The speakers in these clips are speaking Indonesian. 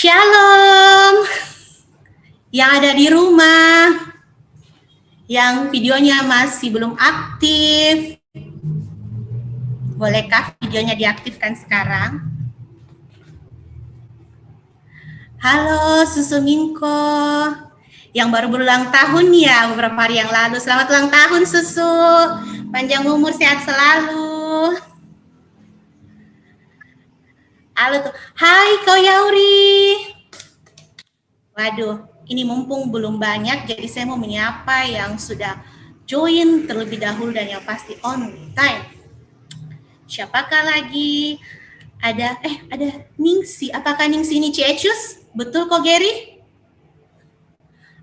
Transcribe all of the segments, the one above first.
Shalom yang ada di rumah, yang videonya masih belum aktif. Bolehkah videonya diaktifkan sekarang? Halo Susu Minko, yang baru berulang tahun ya beberapa hari yang lalu. Selamat ulang tahun Susu, panjang umur, sehat selalu. Halo tuh, hai Kau Yauri. Waduh, ini mumpung belum banyak, jadi saya mau menyapa yang sudah join terlebih dahulu dan yang pasti on time. Siapakah lagi? Ada Ningsi. Apakah Ningsi ini Ciecus? Betul kok Gary?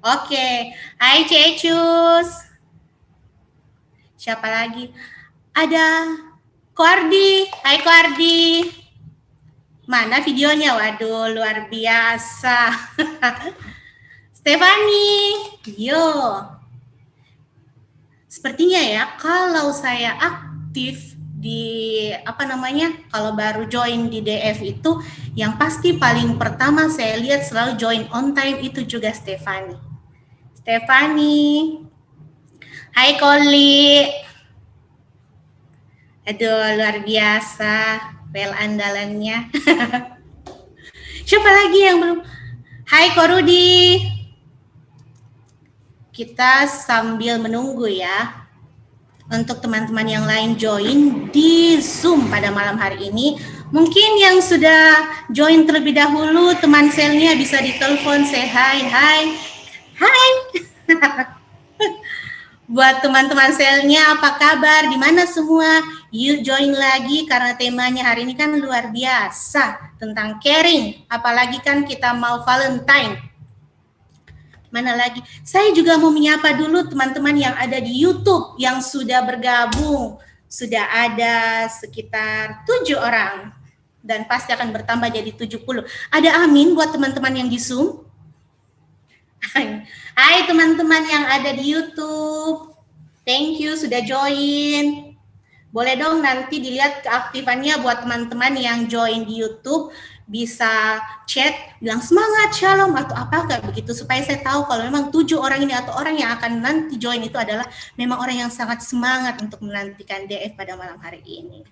Oke, hai Ciecus. Siapa lagi? Ada Koardi. Hai Koardi. Mana videonya? Waduh, luar biasa. Stefani, yo. Sepertinya ya, kalau saya aktif di kalau baru join di DF itu, yang pasti paling pertama saya lihat selalu join on time itu juga Stefani. Stefani, hai Koli. Aduh, luar biasa, pel andalannya. Siapa lagi yang belum? Hai Korudi. Kita sambil menunggu ya untuk teman-teman yang lain join di Zoom pada malam hari ini. Mungkin yang sudah join terlebih dahulu, teman selnya bisa ditelepon, say hai. Buat teman-teman selnya, apa kabar? Di mana semua? Yuk join lagi karena temanya hari ini kan luar biasa tentang caring. Apalagi kan kita mau Valentine. Mana lagi? Saya juga mau menyapa dulu teman-teman yang ada di YouTube yang sudah bergabung. Sudah ada sekitar 7 orang. Dan pasti akan bertambah jadi 70. Ada amin buat teman-teman yang di Zoom. Hai teman-teman yang ada di YouTube. Thank you sudah join. Boleh dong nanti dilihat keaktifannya buat teman-teman yang join di YouTube. Bisa chat, bilang semangat, shalom, atau apa kayak begitu. Supaya saya tahu kalau memang 7 orang ini atau orang yang akan nanti join itu adalah memang orang yang sangat semangat untuk menantikan DF pada malam hari ini.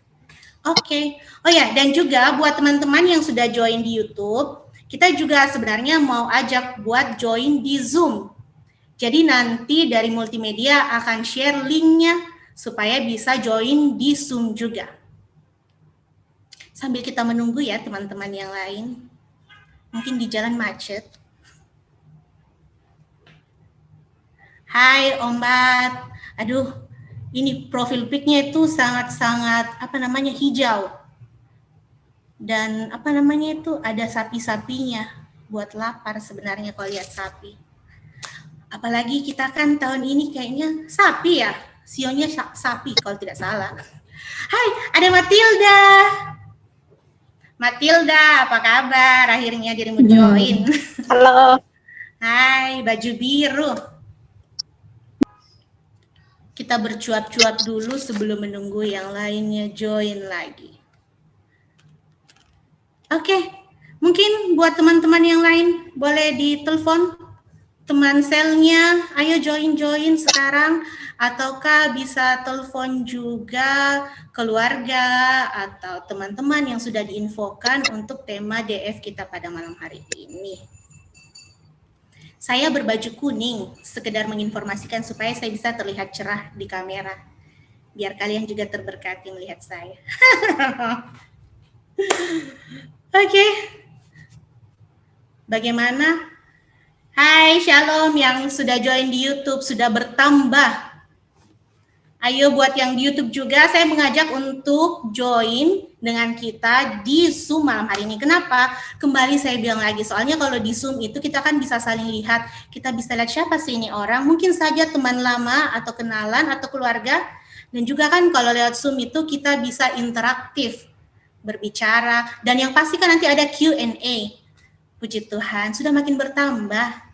Oke. Oh ya, dan juga buat teman-teman yang sudah join di YouTube, kita juga sebenarnya mau ajak buat join di Zoom. Jadi nanti dari multimedia akan share linknya supaya bisa join di Zoom juga. Sambil kita menunggu ya teman-teman yang lain. Mungkin di jalan macet. Hai Om Bat. Aduh, ini profil pic-nya itu sangat-sangat hijau. Dan ada sapi-sapinya. Buat lapar sebenarnya kalau lihat sapi. Apalagi kita kan tahun ini kayaknya sapi ya. Sionya sapi kalau tidak salah. Hai, ada Matilda. Matilda, apa kabar? Akhirnya dirimu join. Halo. Hai, baju biru. Kita bercuap-cuap dulu sebelum menunggu yang lainnya join lagi. Oke, mungkin buat teman-teman yang lain boleh ditelepon teman selnya, ayo join sekarang. Ataukah bisa telepon juga keluarga atau teman-teman yang sudah diinfokan untuk tema DF kita pada malam hari ini. Saya berbaju kuning, sekedar menginformasikan supaya saya bisa terlihat cerah di kamera. Biar kalian juga terberkati melihat saya. Oke. Bagaimana? Hai, shalom yang sudah join di YouTube, sudah bertambah. Ayo buat yang di YouTube juga, saya mengajak untuk join dengan kita di Zoom malam hari ini. Kenapa? Kembali saya bilang lagi, soalnya kalau di Zoom itu kita kan bisa saling lihat, kita bisa lihat siapa sih ini orang, mungkin saja teman lama atau kenalan atau keluarga, dan juga kan kalau lewat Zoom itu kita bisa interaktif, berbicara, dan yang pasti kan nanti ada Q&A. Puji Tuhan, sudah makin bertambah.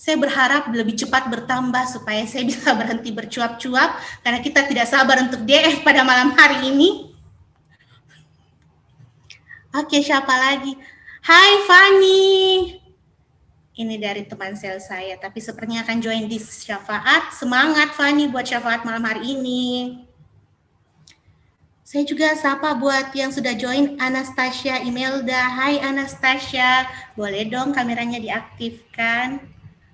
Saya berharap lebih cepat bertambah supaya saya bisa berhenti bercuap-cuap karena kita tidak sabar untuk DF pada malam hari ini. Oke, siapa lagi? Hai Fani. Ini dari teman sel saya, tapi sepertinya akan join di syafaat. Semangat Fani buat syafaat malam hari ini. Saya juga sapa buat yang sudah join, Anastasia Imelda. Hai Anastasia, boleh dong kameranya diaktifkan.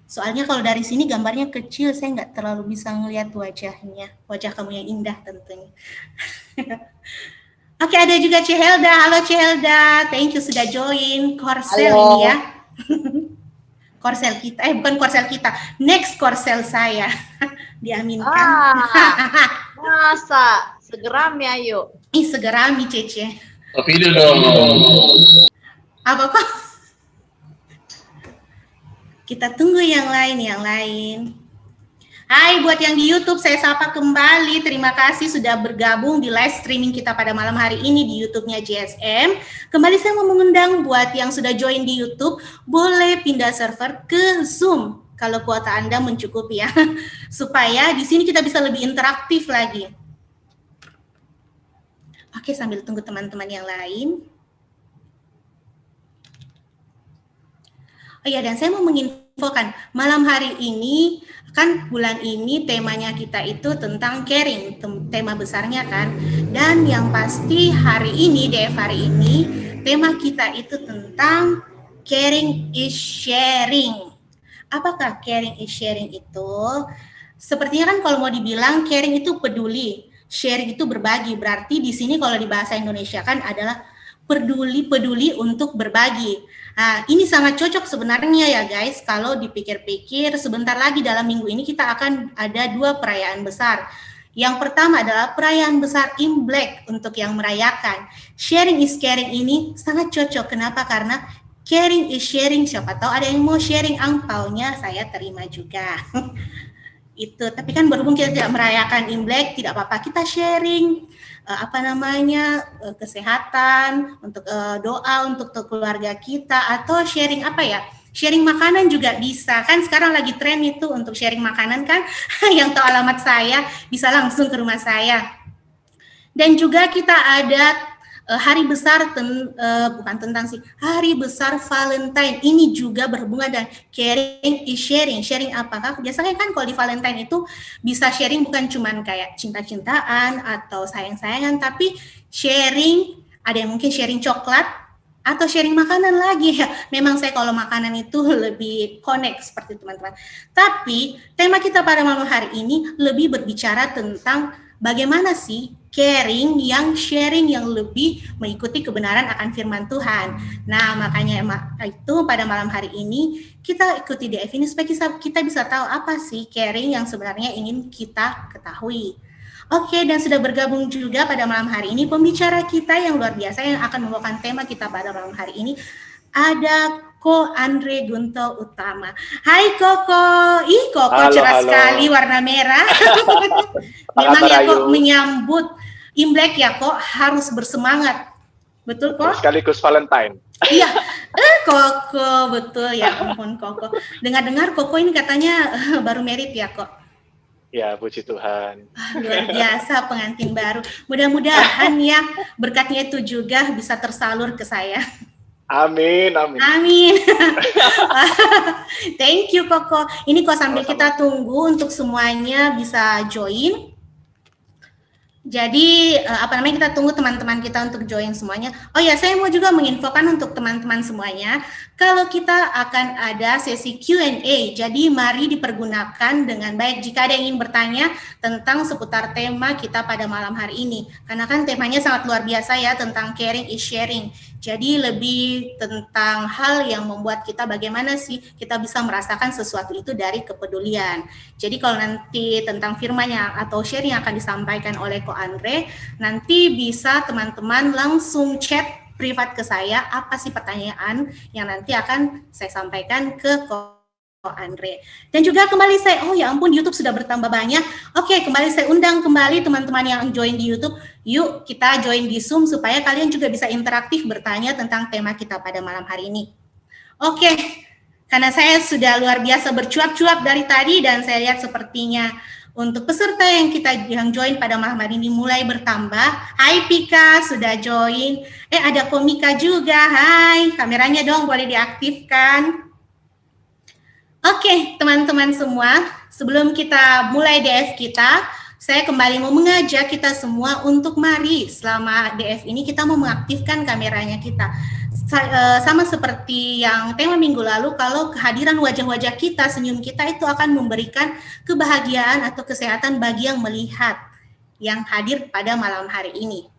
Soalnya kalau dari sini gambarnya kecil, saya nggak terlalu bisa ngelihat wajahnya. Wajah kamu yang indah tentunya. Oke, ada juga Cehelda. Halo Cehelda, thank you sudah join. Korsel ini ya. Korsel kita, bukan korsel kita, next korsel saya. Diaminkan. Masa? Segerami ayo. Segerami Cece. Kopi dulu dong. Apa kok? Kita tunggu yang lain. Hai buat yang di YouTube, saya sapa kembali. Terima kasih sudah bergabung di live streaming kita pada malam hari ini di YouTube-nya JSM. Kembali saya mau mengundang buat yang sudah join di YouTube, boleh pindah server ke Zoom kalau kuota Anda mencukupi ya. Supaya di sini kita bisa lebih interaktif lagi. Oke, sambil tunggu teman-teman yang lain. Oh iya, dan saya mau menginfokan, malam hari ini, kan bulan ini temanya kita itu tentang caring, tema besarnya kan. Dan yang pasti hari ini, DF hari ini, tema kita itu tentang caring is sharing. Apakah caring is sharing itu? Sepertinya kan kalau mau dibilang caring itu peduli. Sharing itu berbagi, berarti di sini kalau di bahasa Indonesia kan adalah peduli untuk berbagi. Nah, ini sangat cocok sebenarnya ya guys, kalau dipikir-pikir sebentar lagi dalam minggu ini kita akan ada 2 perayaan besar. Yang pertama adalah perayaan besar Imlek untuk yang merayakan. Sharing is caring ini sangat cocok, kenapa? Karena caring is sharing, siapa tahu ada yang mau sharing angpaunya, saya terima juga. Itu, tapi kan berhubung kita tidak merayakan Imlek, tidak apa-apa, kita sharing kesehatan, untuk doa untuk keluarga kita, atau sharing sharing makanan juga bisa, kan sekarang lagi tren itu untuk sharing makanan kan. Yang tahu alamat saya bisa langsung ke rumah saya. Dan juga kita ada hari besar hari besar Valentine. Ini juga berhubungan dengan caring is sharing. Sharing apakah? Biasanya kan kalau di Valentine itu bisa sharing bukan cuman kayak cinta-cintaan atau sayang-sayangan, tapi sharing, ada yang mungkin sharing coklat atau sharing makanan lagi ya. Memang saya kalau makanan itu lebih connect seperti teman-teman. Tapi tema kita pada malam hari ini lebih berbicara tentang bagaimana sih caring yang sharing yang lebih mengikuti kebenaran akan firman Tuhan. Nah, makanya itu pada malam hari ini kita ikuti DF ini supaya kita bisa tahu apa sih caring yang sebenarnya ingin kita ketahui. Oke, dan sudah bergabung juga pada malam hari ini pembicara kita yang luar biasa yang akan membawakan tema kita pada malam hari ini. Ada Ko Andre Gunto Utama. Hai Koko. Koko cerah sekali warna merah. Memang ya kok menyambut Imlek ya kok harus bersemangat. Betul kok? Sekaligus Valentine. Iya, Koko betul ya ampun Koko. Dengar-dengar Koko ini katanya baru merit ya kok. Ya, puji Tuhan. Luar biasa pengantin baru. Mudah-mudahan ya berkatnya itu juga bisa tersalur ke saya. Amin. Thank you Koko. Ini kok sambil kita tunggu untuk semuanya bisa join. Jadi kita tunggu teman-teman kita untuk join semuanya. Oh ya, saya mau juga menginfokan untuk teman-teman semuanya kalau kita akan ada sesi Q&A. Jadi mari dipergunakan dengan baik jika ada yang ingin bertanya tentang seputar tema kita pada malam hari ini. Karena kan temanya sangat luar biasa ya, tentang caring is sharing. Jadi lebih tentang hal yang membuat kita bagaimana sih kita bisa merasakan sesuatu itu dari kepedulian. Jadi kalau nanti tentang firman-nya atau sharing yang akan disampaikan oleh Ko Andre, nanti bisa teman-teman langsung chat privat ke saya apa sih pertanyaan yang nanti akan saya sampaikan ke Ko Andre. Dan juga kembali ya ampun YouTube sudah bertambah banyak. Oke, kembali saya undang kembali teman-teman yang join di YouTube. Yuk kita join di Zoom supaya kalian juga bisa interaktif bertanya tentang tema kita pada malam hari ini. Oke, karena saya sudah luar biasa bercuap-cuap dari tadi dan saya lihat sepertinya Untuk peserta yang join pada malam hari ini mulai bertambah. Hai Pika, sudah join. Ada Komika juga. Hai, kameranya dong boleh diaktifkan. Oke, teman-teman semua, sebelum kita mulai DF kita, saya kembali mau mengajak kita semua untuk mari selama DF ini kita mau mengaktifkan kameranya kita. Sama seperti yang tema minggu lalu, kalau kehadiran wajah-wajah kita, senyum kita itu akan memberikan kebahagiaan atau kesehatan bagi yang melihat, yang hadir pada malam hari ini.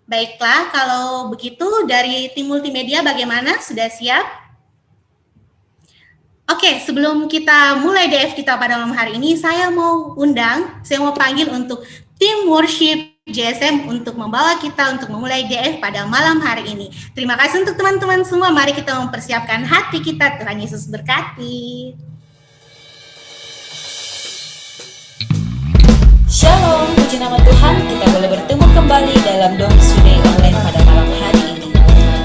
Baiklah, kalau begitu dari tim multimedia bagaimana? Sudah siap? Oke, sebelum kita mulai DF kita pada malam hari ini, saya mau panggil untuk tim worship JSM untuk membawa kita untuk memulai DF pada malam hari ini. Terima kasih untuk teman-teman semua. Mari kita mempersiapkan hati kita. Tuhan Yesus berkati. Shalom, puji nama Tuhan. Kita boleh bertemu kembali dalam Dom Today Online pada malam hari ini.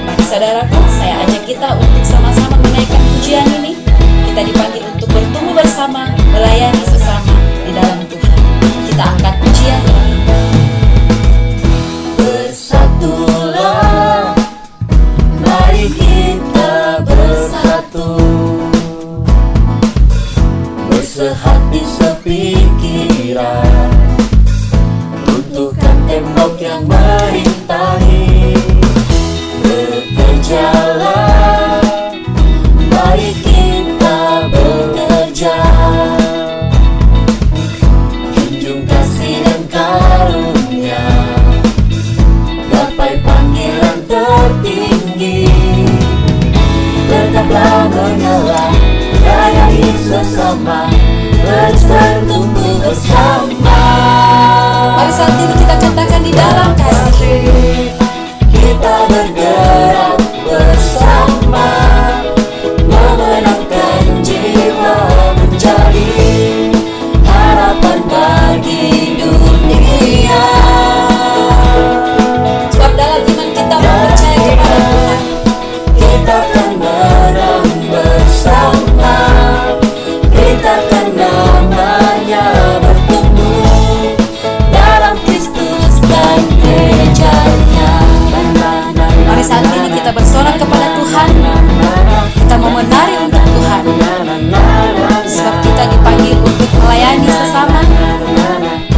Mari saudaraku, saya ajak kita untuk sama-sama menaikkan pujian ini. Kita dipanggil untuk bertumbuh bersama, melayani sesama di dalam Tuhan. Kita angkat pujian ini. Bersatulah, mari kita bersatu, bersehati sepikiran, runtuhkan tembok yang merintangi. Bekerjalah, mari kita bekerja, junjung kasih dan karunia, gapai panggilan tertinggi. Tetaplah menyala, layani sesama, terus bertumbuh bersama. Mari saat ini kita katakan di dalam kasih, kita bergerak bersama, memenangkan jiwa menjadi harapan bagi dunia. Sebab dalam iman kita percaya kepada Tuhan, kita akan menang bersama, kita akan namanya bertumbuh dalam Kristus dan gerejanya. Mari saat ini kita bersorak kepada Tuhan. Kita mau menari untuk Tuhan, sebab kita dipanggil untuk melayani sesama,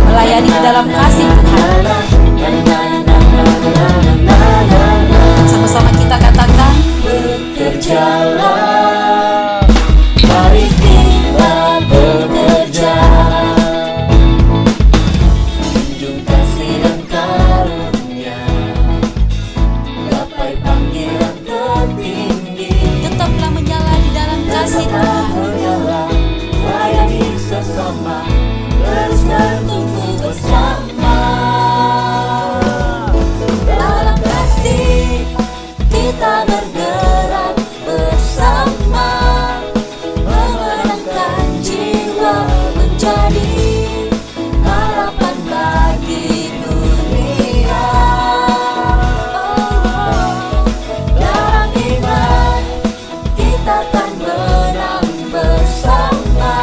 melayani di dalam kasih Tuhan. Sama-sama kita katakan, bekerjalah, mari kita bekerja, junjung kasih dan karunia, gapai panggilan tertinggi. Tetaplah menyala di dalam kasih Tuhan, layani sesama, terus bertumbuh bersama. Dalam kasih kita bergerak bersama, memenangkan jiwa menjadi harapan bagi dunia. Dalam iman kita akan menang bersama,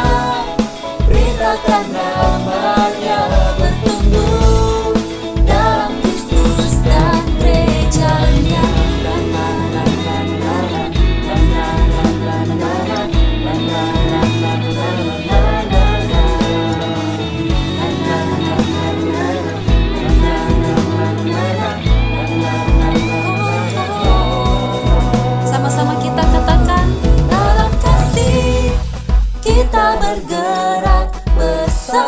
beritakan namanya bertumbuh dalam Kristus dan gerejanya. Sama-sama kita katakan, dalam kasih kita bergerak bersama.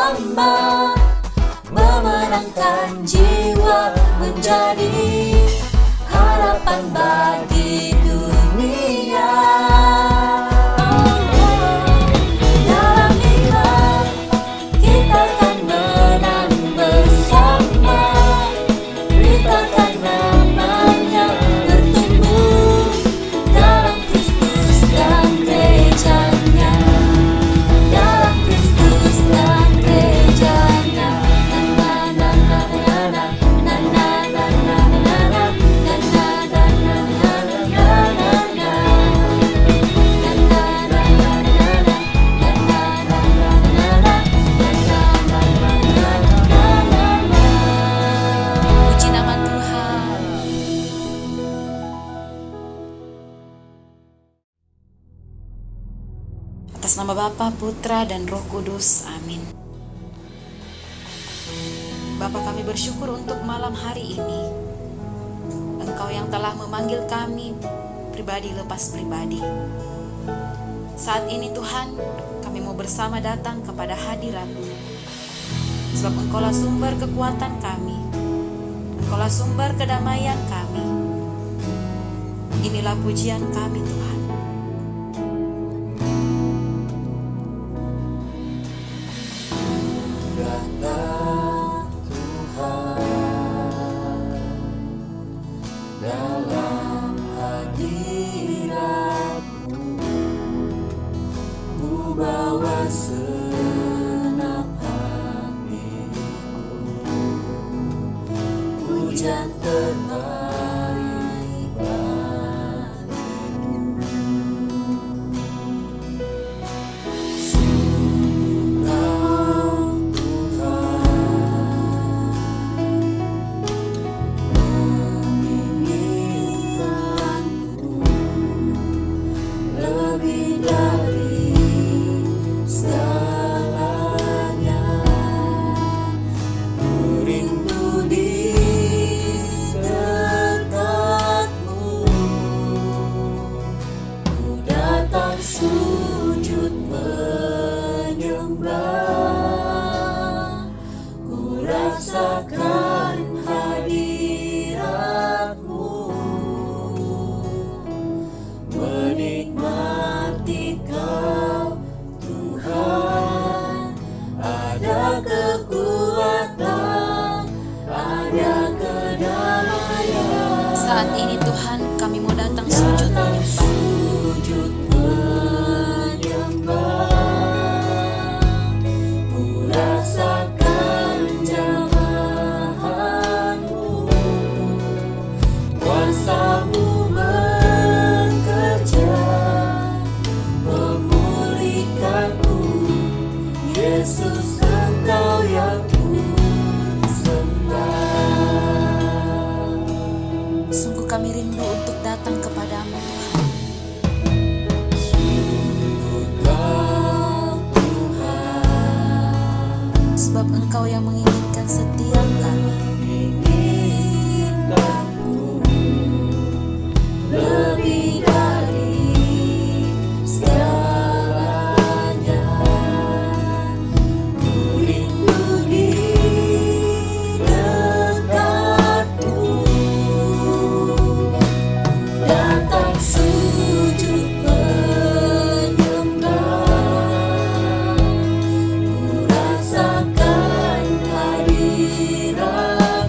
Bapa, Putra, dan Roh Kudus. Amin. Bapa, kami bersyukur untuk malam hari ini. Engkau yang telah memanggil kami pribadi lepas pribadi. Saat ini Tuhan, kami mau bersama datang kepada hadirat-Mu. Sebab Engkaulah sumber kekuatan kami. Engkaulah sumber kedamaian kami. Inilah pujian kami Tuhan. Dalam hadirat-Mu, ku bawa senap hatiku, hujan terbaik bagimu. Engkau lebih dari segalanya, ku rindu di dekat-Mu, ku datang sujud menyembah, ku rasakan hadirat-Mu, menikmati Kau Tuhan. Ada kekuatan, ada kedamaian. Saat ini Tuhan, kami mau datang sujud menyembah. Sujud menyembah, ku rasakan jamahan-Mu, kuasa-Mu bekerja, memulihkanku. Yesus, Engkau yang ku sembah. Sungguh kami rindu untuk datang kepadamu Tuhan. Engkau Tuhan, Sebab Engkau yang menginginkan setiap kami. inginkanku lebih dari segalanya, ku rindu di dekat-Mu, datang sujud menyembah, ku rasakan hadirat-Mu,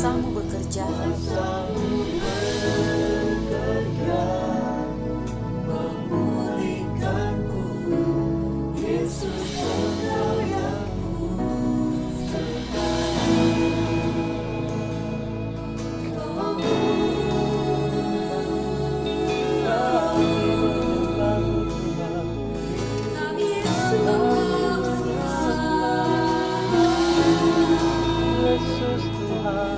kuasamu bekerja. Memulihkanku, Yesus percayaku, Yesus Tuhan,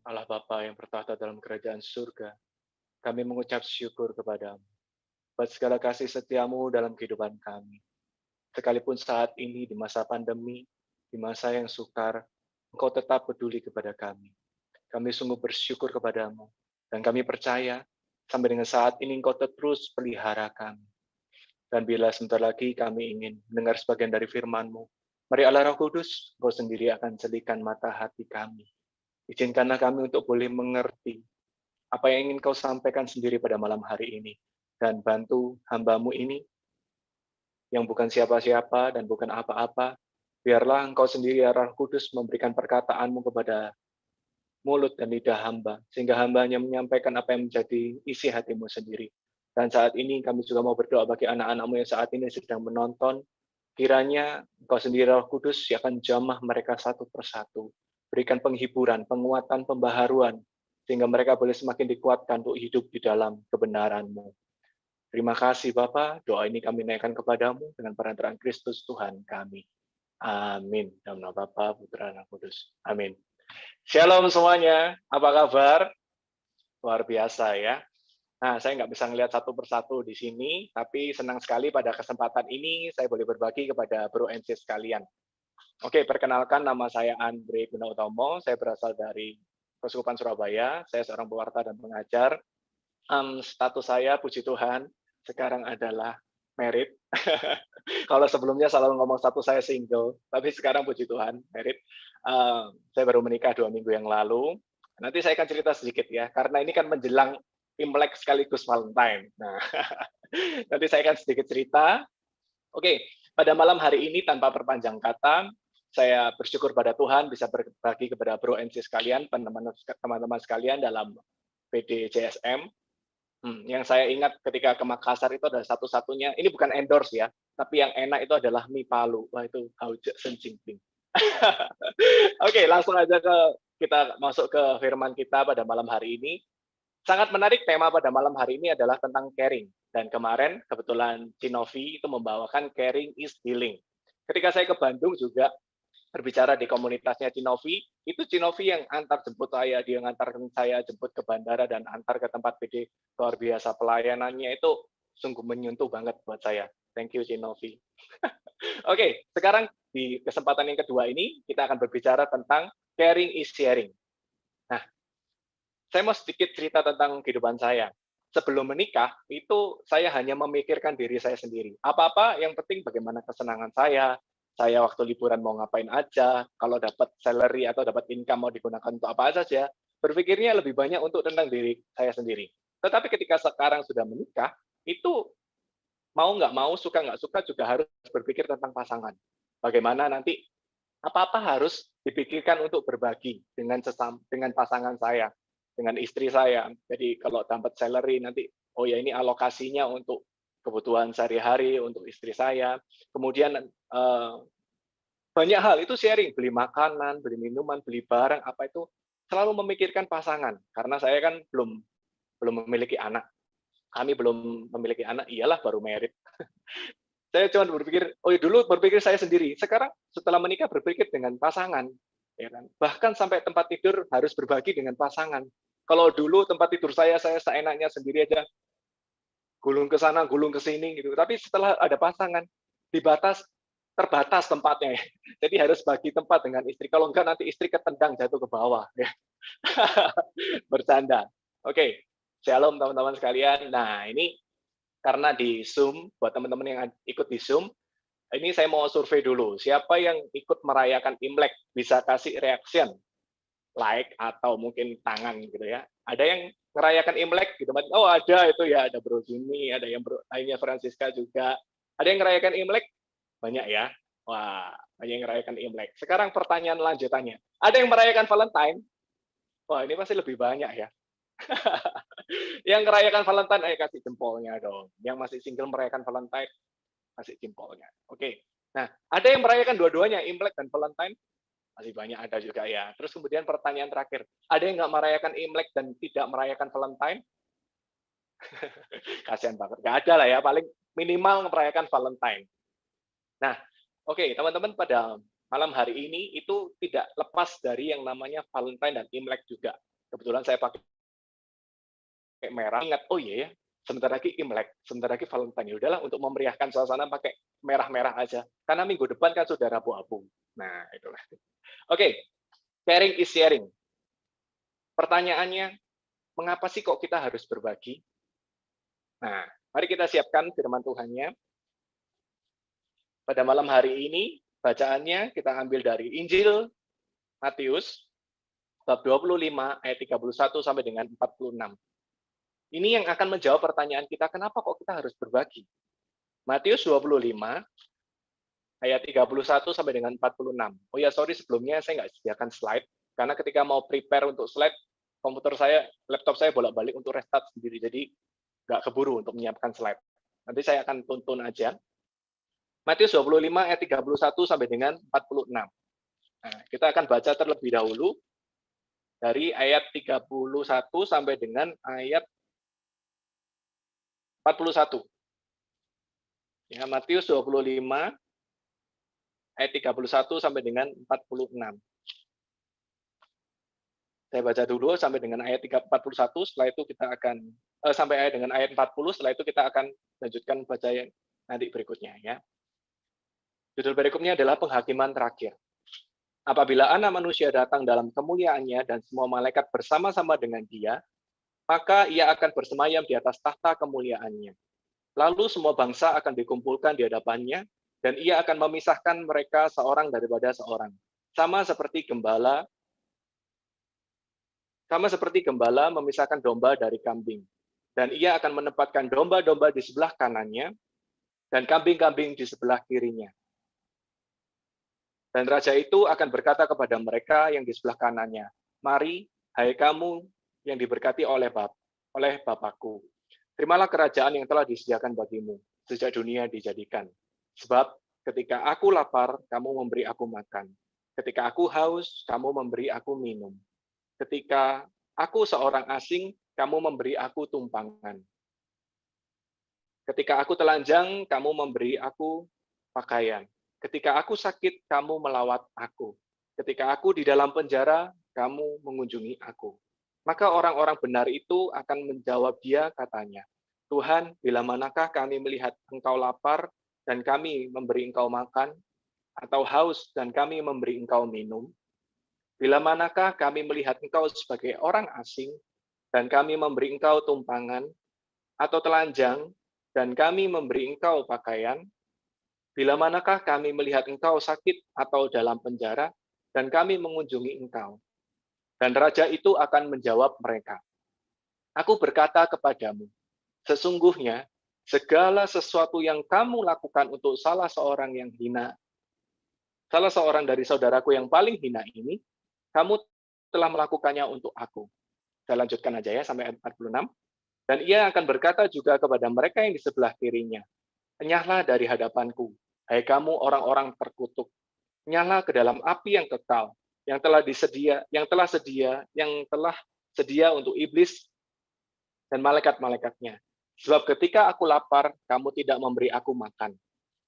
Allah Bapa yang bertahta dalam kerajaan surga, kami mengucap syukur kepadamu buat segala kasih setiamu dalam kehidupan kami. Sekalipun saat ini di masa pandemi, di masa yang sukar, Engkau tetap peduli kepada kami. Kami sungguh bersyukur kepadamu, dan kami percaya sampai dengan saat ini Engkau terus pelihara kami. Dan bila sebentar lagi kami ingin mendengar sebagian dari firman-Mu, mari Allah Roh Kudus, Engkau sendiri akan celikan mata hati kami. Izinkanlah kami untuk boleh mengerti apa yang ingin Kau sampaikan sendiri pada malam hari ini. Dan bantu hamba-Mu ini, yang bukan siapa-siapa dan bukan apa-apa, biarlah Engkau sendiri, ya Roh Kudus, memberikan perkataan-Mu kepada mulut dan lidah hamba, sehingga hamba hanya menyampaikan apa yang menjadi isi hati-Mu sendiri. Dan saat ini kami juga mau berdoa bagi anak-anak-Mu yang saat ini sedang menonton, kiranya Engkau sendiri, Roh Kudus, yang akan jamah mereka satu persatu. Berikan penghiburan, penguatan, pembaharuan, sehingga mereka boleh semakin dikuatkan untuk hidup di dalam kebenaran-Mu. Terima kasih Bapa, doa ini kami naikkan kepadamu dengan perantaraan Kristus Tuhan kami. Amin. Dalam nama Bapa, Putra, dan Roh Kudus. Amin. Shalom semuanya, apa kabar? Luar biasa ya. Nah, saya nggak bisa ngelihat satu persatu di sini, tapi senang sekali pada kesempatan ini saya boleh berbagi kepada Bro and Sis sekalian. Oke, perkenalkan, nama saya Andre Gunautomo, saya berasal dari Keuskupan Surabaya, saya seorang pewarta dan pengajar. Status saya, puji Tuhan, sekarang adalah married. Kalau sebelumnya selalu ngomong status saya single, tapi sekarang puji Tuhan, married. Saya baru menikah 2 minggu yang lalu. Nanti saya akan cerita sedikit ya, karena ini kan menjelang Imlek sekaligus Valentine. Nah, nanti saya akan sedikit cerita. Oke, pada malam hari ini tanpa perpanjang kata, saya bersyukur pada Tuhan bisa berbagi kepada Bro and Sis sekalian, teman-teman sekalian dalam PD JSM. Yang saya ingat ketika ke Makassar itu ada satu-satunya, ini bukan endorse ya, tapi yang enak itu adalah mie Palu. Wah itu haujak sencingping. Oke, langsung aja kita masuk ke firman kita pada malam hari ini. Sangat menarik, tema pada malam hari ini adalah tentang caring. Dan kemarin kebetulan Cinovi itu membawakan caring is healing. Ketika saya ke Bandung juga berbicara di komunitasnya Cinovi, itu Cinovi yang antar jemput saya, dia ngantarkan saya jemput ke bandara dan antar ke tempat PD. Luar biasa, pelayanannya itu sungguh menyentuh banget buat saya. Thank you Cinovi. Oke, sekarang di kesempatan yang kedua ini kita akan berbicara tentang caring is sharing. Nah, saya mau sedikit cerita tentang kehidupan saya. Sebelum menikah, itu saya hanya memikirkan diri saya sendiri. Apa-apa yang penting bagaimana kesenangan saya waktu liburan mau ngapain aja, kalau dapat salary atau dapat income mau digunakan untuk apa saja, berpikirnya lebih banyak untuk tentang diri saya sendiri. Tetapi ketika sekarang sudah menikah, itu mau nggak mau, suka nggak suka juga harus berpikir tentang pasangan. Bagaimana nanti apa-apa harus dipikirkan untuk berbagi dengan pasangan saya, dengan istri saya. Jadi kalau dapat salary nanti, oh ya ini alokasinya untuk kebutuhan sehari-hari, untuk istri saya. Kemudian banyak hal itu sharing, beli makanan, beli minuman, beli barang, apa itu selalu memikirkan pasangan. Karena saya kan belum memiliki anak. Kami belum memiliki anak, iyalah baru married. Saya cuma berpikir, oh ya dulu berpikir saya sendiri. Sekarang setelah menikah berpikir dengan pasangan, ya kan? Bahkan sampai tempat tidur harus berbagi dengan pasangan. Kalau dulu tempat tidur saya seenaknya sendiri aja, gulung ke sana, gulung ke sini gitu. Tapi setelah ada pasangan, terbatas tempatnya. Jadi harus bagi tempat dengan istri. Kalau enggak nanti istri ketendang jatuh ke bawah. Ya. Bercanda. Oke, shalom teman-teman sekalian. Nah ini karena di Zoom, buat teman-teman yang ikut di Zoom, ini saya mau survei dulu. Siapa yang ikut merayakan Imlek? Bisa kasih reaction, like, atau mungkin tangan gitu ya. Ada yang merayakan Imlek gitu. Oh ada itu ya, ada Bro Jimmy, ada yang lainnya Francisca juga. Ada yang merayakan Imlek? Banyak ya. Wah, banyak yang merayakan Imlek. Sekarang pertanyaan lanjutannya. Ada yang merayakan Valentine? Wah, ini pasti lebih banyak ya. Yang merayakan Valentine, ayo kasih jempolnya dong. Yang masih single merayakan Valentine, kasih jempolnya. Oke. Nah, ada yang merayakan dua-duanya, Imlek dan Valentine? Masih banyak ada juga ya. Terus kemudian pertanyaan terakhir, ada yang nggak merayakan Imlek dan tidak merayakan Valentine? Kasihan banget. Nggak ada lah ya, paling minimal merayakan Valentine. Nah, oke, teman-teman pada malam hari ini itu tidak lepas dari yang namanya Valentine dan Imlek juga. Kebetulan saya pakai merah, ingat, oh iya ya, sebentar lagi Imlek, sebentar lagi Valentine. Ya udahlah, untuk memeriahkan suasana pakai merah-merah aja. Karena minggu depan kan sudah Rabu-Abu. Nah, itulah. Oke, caring is sharing. Pertanyaannya, mengapa sih kok kita harus berbagi? Nah, mari kita siapkan firman Tuhannya. Pada malam hari ini, bacaannya kita ambil dari Injil Matius, bab 25, ayat 31 sampai dengan 46. Ini yang akan menjawab pertanyaan kita, kenapa kok kita harus berbagi? Matius 25, ayat 31 sampai dengan 46. Oh ya, sorry sebelumnya saya nggak sediakan slide, karena ketika mau prepare untuk slide, laptop saya bolak-balik untuk restart sendiri, jadi nggak keburu untuk menyiapkan slide. Nanti saya akan tuntun aja. Matius 25 ayat 31 sampai dengan 46. Nah, kita akan baca terlebih dahulu dari ayat 31 sampai dengan ayat 41. Ya, Matius 25 ayat 31 sampai dengan 46. Saya baca dulu sampai dengan ayat 41, setelah itu kita akan sampai dengan ayat 40, setelah itu kita akan lanjutkan baca yang nanti berikutnya ya. Judul berikutnya adalah penghakiman terakhir. Apabila Anak Manusia datang dalam kemuliaannya dan semua malaikat bersama-sama dengan Dia, maka Ia akan bersemayam di atas tahta kemuliaannya. Lalu semua bangsa akan dikumpulkan di hadapannya, dan Ia akan memisahkan mereka seorang daripada seorang. Sama seperti gembala memisahkan domba dari kambing. Dan Ia akan menempatkan domba-domba di sebelah kanannya, dan kambing-kambing di sebelah kirinya. Dan raja itu akan berkata kepada mereka yang di sebelah kanannya, mari, hai kamu yang diberkati oleh Bapakku, Terimalah kerajaan yang telah disediakan bagimu sejak dunia dijadikan. Sebab ketika aku lapar, kamu memberi aku makan. Ketika aku haus, kamu memberi aku minum. Ketika aku seorang asing, kamu memberi aku tumpangan. Ketika aku telanjang, kamu memberi aku pakaian. Ketika aku sakit, kamu melawat aku. Ketika aku di dalam penjara, kamu mengunjungi aku. Maka orang-orang benar itu akan menjawab dia, katanya, Tuhan, bila manakah kami melihat engkau lapar dan kami memberi engkau makan, atau haus dan kami memberi engkau minum? Bila manakah kami melihat engkau sebagai orang asing dan kami memberi engkau tumpangan, atau telanjang dan kami memberi engkau pakaian? Bila manakah kami melihat engkau sakit atau dalam penjara dan kami mengunjungi engkau? Dan raja itu akan menjawab mereka, aku berkata kepadamu, sesungguhnya segala sesuatu yang kamu lakukan untuk salah seorang yang hina, salah seorang dari saudaraku yang paling hina ini, kamu telah melakukannya untuk aku. Saya lanjutkan aja ya sampai 46. Dan ia akan berkata juga kepada mereka yang di sebelah kirinya, enyahlah dari hadapanku, hai kamu orang-orang terkutuk, enyahlah ke dalam api yang kekal, yang telah sedia untuk iblis dan malaikat-malaikatnya. Sebab ketika aku lapar, kamu tidak memberi aku makan.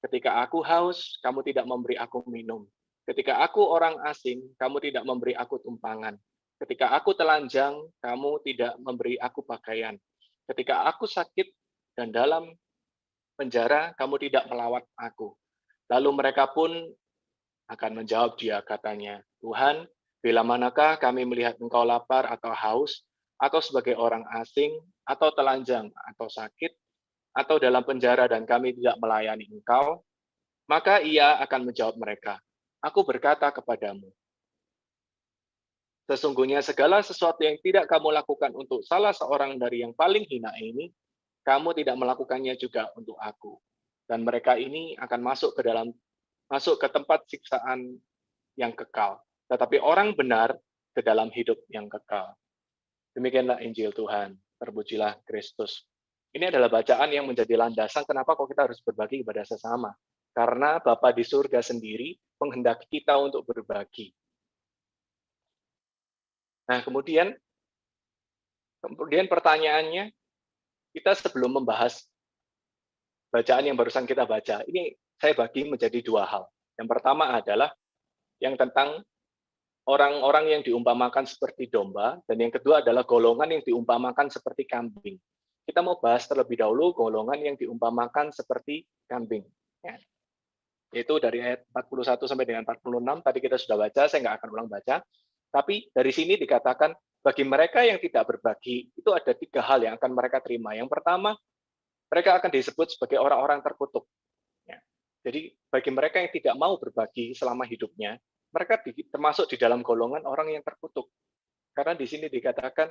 Ketika aku haus, kamu tidak memberi aku minum. Ketika aku orang asing, kamu tidak memberi aku tumpangan. Ketika aku telanjang, kamu tidak memberi aku pakaian. Ketika aku sakit dan dalam penjara, kamu tidak melawat aku. Lalu mereka pun akan menjawab dia, katanya, Tuhan, bila manakah kami melihat engkau lapar atau haus, atau sebagai orang asing, atau telanjang, atau sakit, atau dalam penjara dan kami tidak melayani engkau? Maka ia akan menjawab mereka, aku berkata kepadamu, sesungguhnya segala sesuatu yang tidak kamu lakukan untuk salah seorang dari yang paling hina ini, kamu tidak melakukannya juga untuk aku. Dan mereka ini akan masuk ke tempat siksaan yang kekal. Tetapi orang benar ke dalam hidup yang kekal. Demikianlah Injil Tuhan. Terpujilah Kristus. Ini adalah bacaan yang menjadi landasan kenapa kok kita harus berbagi kepada sesama. Karena Bapa di surga sendiri menghendaki kita untuk berbagi. Nah, kemudian pertanyaannya, kita sebelum membahas bacaan yang barusan kita baca, ini saya bagi menjadi dua hal. Yang pertama adalah yang tentang orang-orang yang diumpamakan seperti domba, dan yang kedua adalah golongan yang diumpamakan seperti kambing. Kita mau bahas terlebih dahulu golongan yang diumpamakan seperti kambing. Ya. Yaitu dari ayat 41 sampai dengan 46, tadi kita sudah baca, saya nggak akan ulang baca. Tapi dari sini dikatakan, bagi mereka yang tidak berbagi, itu ada tiga hal yang akan mereka terima. Yang pertama, mereka akan disebut sebagai orang-orang terkutuk. Ya. Jadi bagi mereka yang tidak mau berbagi selama hidupnya, mereka termasuk di dalam golongan orang yang terkutuk. Karena di sini dikatakan,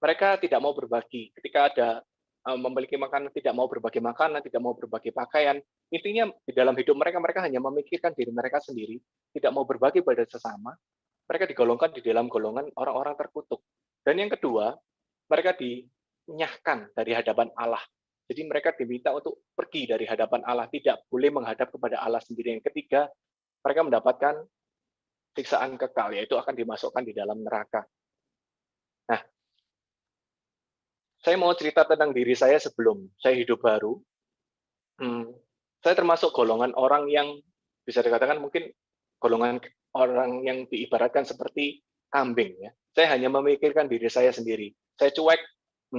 mereka tidak mau berbagi. Ketika ada memiliki makanan, tidak mau berbagi makanan, tidak mau berbagi pakaian. Intinya di dalam hidup mereka, mereka hanya memikirkan diri mereka sendiri, tidak mau berbagi pada sesama. Mereka digolongkan di dalam golongan orang-orang terkutuk. Dan yang kedua, mereka dinyahkan dari hadapan Allah. Jadi mereka diminta untuk pergi dari hadapan Allah, tidak boleh menghadap kepada Allah sendiri. Yang ketiga, mereka mendapatkan siksaan kekal, yaitu akan dimasukkan di dalam neraka. Nah, saya mau cerita tentang diri saya sebelum saya hidup baru. Saya termasuk golongan orang yang bisa dikatakan mungkin golongan orang yang diibaratkan seperti kambing. Ya. Saya hanya memikirkan diri saya sendiri. Saya cuek,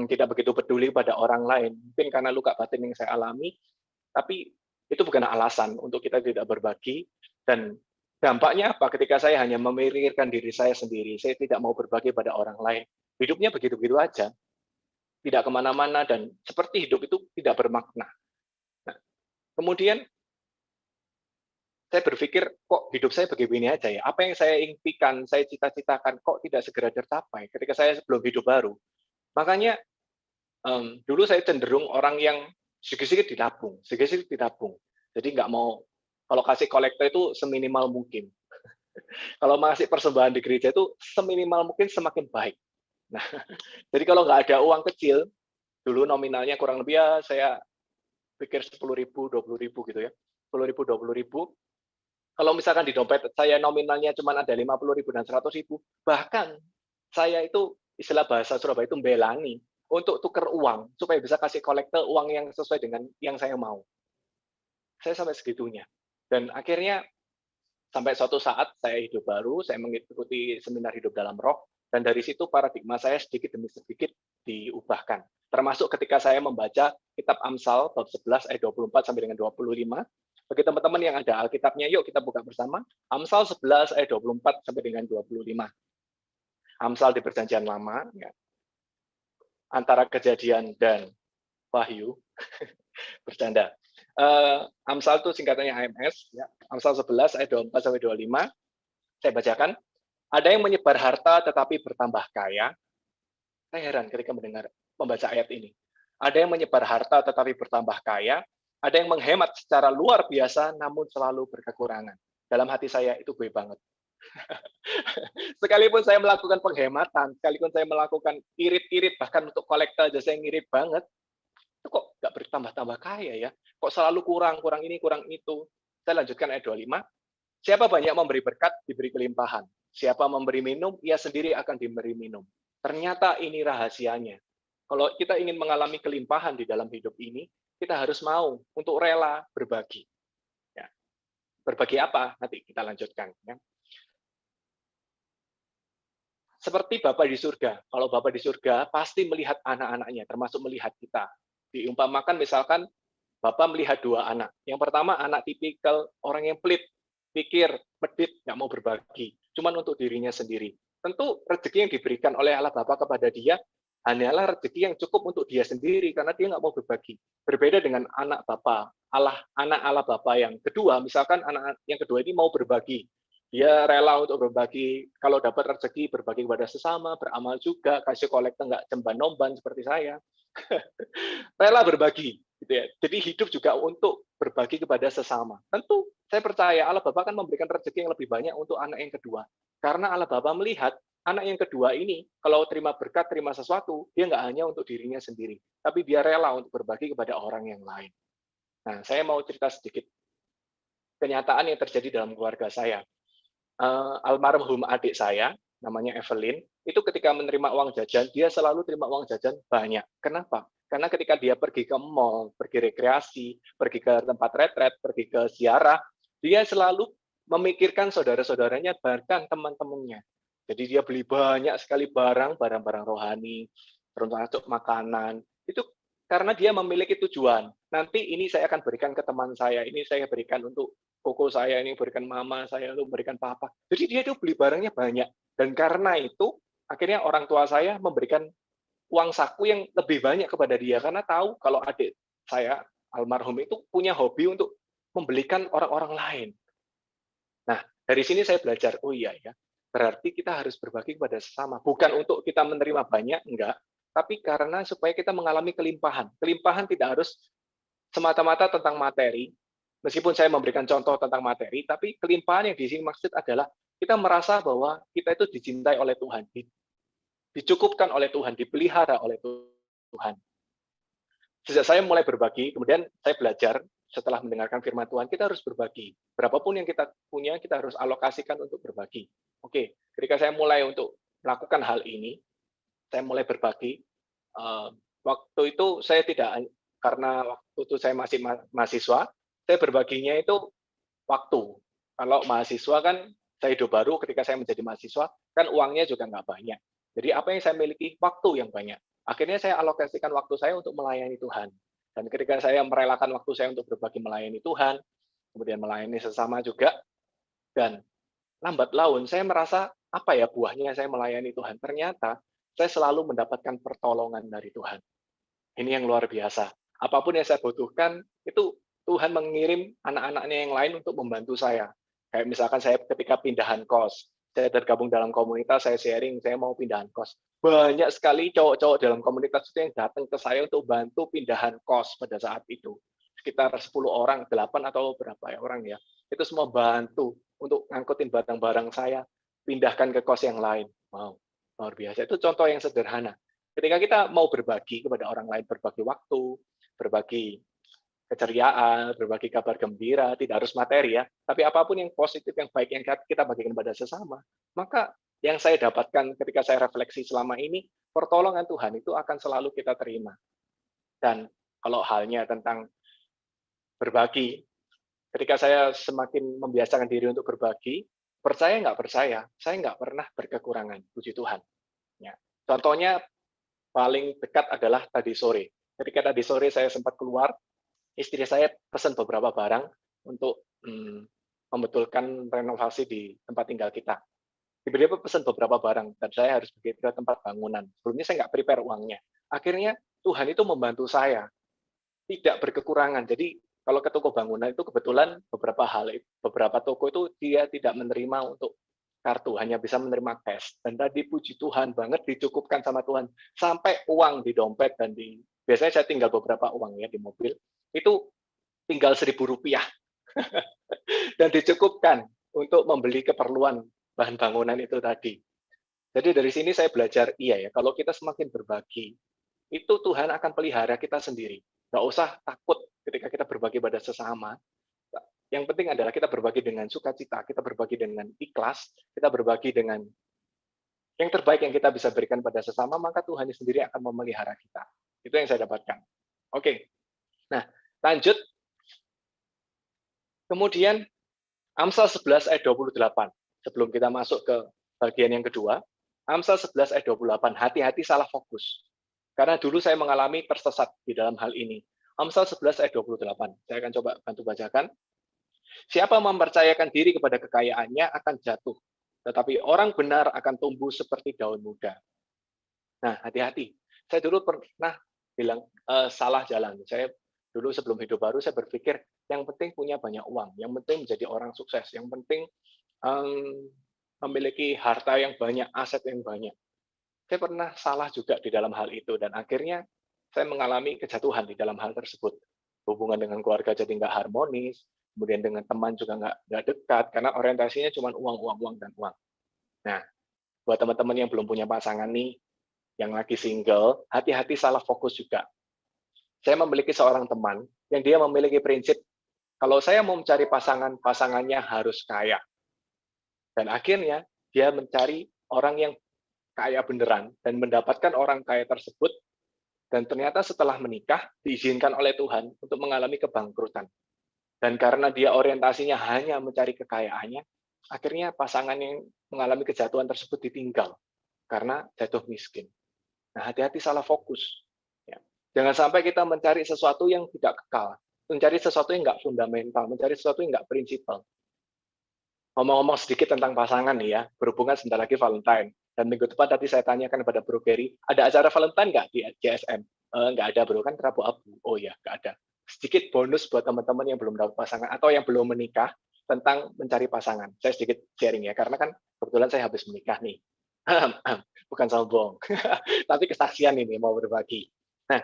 tidak begitu peduli pada orang lain. Mungkin karena luka batin yang saya alami, tapi itu bukan alasan untuk kita tidak berbagi. Dan dampaknya apa? Ketika saya hanya memikirkan diri saya sendiri, saya tidak mau berbagi pada orang lain. Hidupnya begitu-begitu aja. Tidak kemana-mana, dan seperti hidup itu tidak bermakna. Nah, kemudian saya berpikir, kok hidup saya begini aja ya? Apa yang saya impikan, saya cita-citakan, kok tidak segera tercapai ketika saya sebelum hidup baru? Makanya, dulu saya cenderung orang yang sedikit-sedikit ditabung. Jadi nggak mau, kalau kasih kolektor itu seminimal mungkin. Kalau masih persembahan di gereja itu seminimal mungkin semakin baik. Nah, jadi kalau nggak ada uang kecil, Dulu nominalnya kurang lebih ya saya pikir 10.000, 20.000 gitu ya. 10.000, 20.000. Kalau misalkan di dompet saya nominalnya cuma ada 50.000 dan 100.000, bahkan saya itu istilah bahasa Surabaya itu belangi untuk tuker uang supaya bisa kasih kolekte uang yang sesuai dengan yang saya mau. Saya sampai segitunya. Dan akhirnya sampai suatu saat saya hidup baru, saya mengikuti seminar hidup dalam roh, dan dari situ paradigma saya sedikit demi sedikit diubahkan. Termasuk ketika saya membaca kitab Amsal bab 11 ayat 24 sampai dengan 25. Bagi teman-teman yang ada Alkitabnya, yuk kita buka bersama. Amsal 11 ayat 24 sampai dengan 25. Amsal di Perjanjian Lama, ya. Antara Kejadian dan Wahyu. Bercanda. Amsal itu singkatannya AMS, ya. Amsal 11 ayat 24 sampai 25. Saya bacakan. Ada yang menyebar harta tetapi bertambah kaya. Saya heran ketika mendengar membaca ayat ini. Ada yang menyebar harta tetapi bertambah kaya. Ada yang menghemat secara luar biasa namun selalu berkekurangan. Dalam hati saya itu gue banget. Sekalipun saya melakukan penghematan, sekalipun saya melakukan irit-irit, bahkan untuk kolektor aja saya ngirit banget, itu kok nggak bertambah-tambah kaya ya? Kok selalu kurang ini, kurang itu? Saya lanjutkan ayat 25. Siapa banyak memberi berkat, diberi kelimpahan. Siapa memberi minum, ia sendiri akan diberi minum. Ternyata ini rahasianya. Kalau kita ingin mengalami kelimpahan di dalam hidup ini, kita harus mau untuk rela berbagi. Ya. Berbagi apa? Nanti kita lanjutkan. Ya. Seperti Bapa di surga. Kalau Bapa di surga pasti melihat anak-anaknya, termasuk melihat kita. Diumpamakan misalkan Bapak melihat dua anak. Yang pertama anak tipikal orang yang pelit, pikir, medit, nggak mau berbagi. Cuman untuk dirinya sendiri. Tentu rezeki yang diberikan oleh Allah Bapa kepada dia hanyalah rezeki yang cukup untuk dia sendiri karena dia nggak mau berbagi. Berbeda dengan anak Bapa, anak Allah Bapa yang kedua, misalkan anak yang kedua ini mau berbagi. Dia rela untuk berbagi, kalau dapat rezeki berbagi kepada sesama, beramal juga, kasih kolektor nggak cemban-nomban seperti saya. Rela berbagi, gitu ya. Jadi hidup juga untuk berbagi kepada sesama. Tentu saya percaya Allah Bapa akan memberikan rezeki yang lebih banyak untuk anak yang kedua. Karena Allah Bapa melihat anak yang kedua ini, kalau terima berkat, terima sesuatu, dia nggak hanya untuk dirinya sendiri, tapi dia rela untuk berbagi kepada orang yang lain. Nah, saya mau cerita sedikit kenyataan yang terjadi dalam keluarga saya. Almarhum adik saya, namanya Evelyn, itu ketika menerima uang jajan, dia selalu terima uang jajan banyak. Kenapa? Karena ketika dia pergi ke mall, pergi rekreasi, pergi ke tempat retret, pergi ke ziarah, dia selalu memikirkan saudara-saudaranya, bahkan teman-temannya. Jadi dia beli banyak sekali barang-barang rohani, termasuk makanan. Itu karena dia memiliki tujuan. Nanti ini saya akan berikan ke teman saya, ini saya berikan untuk koko saya, ini berikan mama saya, untuk berikan papa. Jadi dia itu beli barangnya banyak. Dan karena itu, akhirnya orang tua saya memberikan uang saku yang lebih banyak kepada dia. Karena tahu kalau adik saya, almarhum itu punya hobi untuk membelikan orang-orang lain. Nah, dari sini saya belajar, oh iya ya, berarti kita harus berbagi kepada sesama. Bukan untuk kita menerima banyak, enggak. Tapi karena supaya kita mengalami kelimpahan. Kelimpahan tidak harus semata-mata tentang materi. Meskipun saya memberikan contoh tentang materi, tapi kelimpahan yang di sini maksud adalah kita merasa bahwa kita itu dicintai oleh Tuhan, dicukupkan oleh Tuhan, dipelihara oleh Tuhan. Sejak saya mulai berbagi, kemudian saya belajar setelah mendengarkan firman Tuhan, kita harus berbagi. Berapapun yang kita punya, kita harus alokasikan untuk berbagi. Oke, ketika saya mulai untuk melakukan hal ini, saya mulai berbagi. Waktu itu saya tidak, karena waktu itu saya masih mahasiswa, saya berbaginya itu waktu. Kalau mahasiswa kan, saya hidup baru ketika saya menjadi mahasiswa, kan uangnya juga nggak banyak. Jadi apa yang saya miliki? Waktu yang banyak. Akhirnya saya alokasikan waktu saya untuk melayani Tuhan. Dan ketika saya merelakan waktu saya untuk berbagi melayani Tuhan, kemudian melayani sesama juga, dan lambat laun saya merasa, apa ya buahnya saya melayani Tuhan? Ternyata saya selalu mendapatkan pertolongan dari Tuhan. Ini yang luar biasa. Apapun yang saya butuhkan, itu Tuhan mengirim anak-anaknya yang lain untuk membantu saya. Kayak misalkan saya ketika pindahan kos, saya tergabung dalam komunitas, saya sharing, saya mau pindahan kos. Banyak sekali cowok-cowok dalam komunitas itu yang datang ke saya untuk bantu pindahan kos pada saat itu. Sekitar 10 orang, 8 atau berapa ya orang ya. Itu semua bantu untuk ngangkutin barang-barang saya, pindahkan ke kos yang lain. Wow, luar biasa. Itu contoh yang sederhana. Ketika kita mau berbagi kepada orang lain, berbagi waktu, berbagi keceriaan, berbagi kabar gembira, tidak harus materi ya, tapi apapun yang positif, yang baik yang kita bagikan kepada sesama, maka yang saya dapatkan ketika saya refleksi selama ini, pertolongan Tuhan itu akan selalu kita terima. Dan kalau halnya tentang berbagi, ketika saya semakin membiasakan diri untuk berbagi, percaya nggak percaya, saya nggak pernah berkekurangan, puji Tuhan. Ya. Contohnya paling dekat adalah tadi sore. Ketika tadi sore saya sempat keluar, istri saya pesan beberapa barang untuk membetulkan renovasi di tempat tinggal kita. Tiba-tiba pesan beberapa barang, dan saya harus pergi ke tempat bangunan. Sebelumnya saya nggak prepare uangnya. Akhirnya Tuhan itu membantu saya, tidak berkekurangan. Jadi kalau ke toko bangunan itu kebetulan beberapa toko itu dia tidak menerima untuk kartu, hanya bisa menerima cash. Dan tadi puji Tuhan banget dicukupkan sama Tuhan. Sampai uang di dompet dan biasanya saya tinggal beberapa uang ya di mobil, itu tinggal Rp1.000 dan dicukupkan untuk membeli keperluan bahan bangunan itu tadi. Jadi dari sini saya belajar, iya ya, kalau kita semakin berbagi, itu Tuhan akan pelihara kita sendiri. Nggak usah takut ketika kita berbagi pada sesama. Yang penting adalah kita berbagi dengan sukacita, kita berbagi dengan ikhlas, kita berbagi dengan yang terbaik yang kita bisa berikan pada sesama, maka Tuhan sendiri akan memelihara kita. Itu yang saya dapatkan. Oke. Nah, lanjut. Kemudian, Amsal 11 ayat 28. Sebelum kita masuk ke bagian yang kedua, Amsal 11 ayat 28, hati-hati salah fokus. Karena dulu saya mengalami tersesat di dalam hal ini. Amsal 11 ayat 28. Saya akan coba bantu bacakan. Siapa mempercayakan diri kepada kekayaannya akan jatuh, tetapi orang benar akan tumbuh seperti daun muda. Nah, hati-hati. Saya dulu pernah bilang salah jalan. Saya dulu sebelum hidup baru, saya berpikir yang penting punya banyak uang, yang penting menjadi orang sukses, yang penting memiliki harta yang banyak, aset yang banyak. Saya pernah salah juga di dalam hal itu, dan akhirnya saya mengalami kejatuhan di dalam hal tersebut. Hubungan dengan keluarga jadi nggak harmonis, kemudian dengan teman juga nggak dekat, karena orientasinya cuma uang, uang, uang, dan uang. Nah, buat teman-teman yang belum punya pasangan nih, yang lagi single, hati-hati salah fokus juga. Saya memiliki seorang teman yang dia memiliki prinsip, kalau saya mau mencari pasangan, pasangannya harus kaya. Dan akhirnya dia mencari orang yang kaya beneran dan mendapatkan orang kaya tersebut, dan ternyata setelah menikah diizinkan oleh Tuhan untuk mengalami kebangkrutan. Dan karena dia orientasinya hanya mencari kekayaannya, akhirnya pasangan yang mengalami kejatuhan tersebut ditinggal karena jatuh miskin. Nah, hati-hati salah fokus. Ya. Jangan sampai kita mencari sesuatu yang tidak kekal, mencari sesuatu yang nggak fundamental, mencari sesuatu yang nggak prinsipal. Ngomong-ngomong sedikit tentang pasangan nih ya, berhubungan sebentar lagi Valentine. Dan minggu depan tadi saya tanyakan kepada Bro Gary, ada acara Valentine nggak di JSM? Nggak ada bro, kan Rabu Abu. Oh ya, nggak ada. Sedikit bonus buat teman-teman yang belum dapat pasangan atau yang belum menikah tentang mencari pasangan. Saya sedikit sharing ya, karena kan kebetulan saya habis menikah nih. Bukan sombong, tapi kesaksian ini mau berbagi. Nah,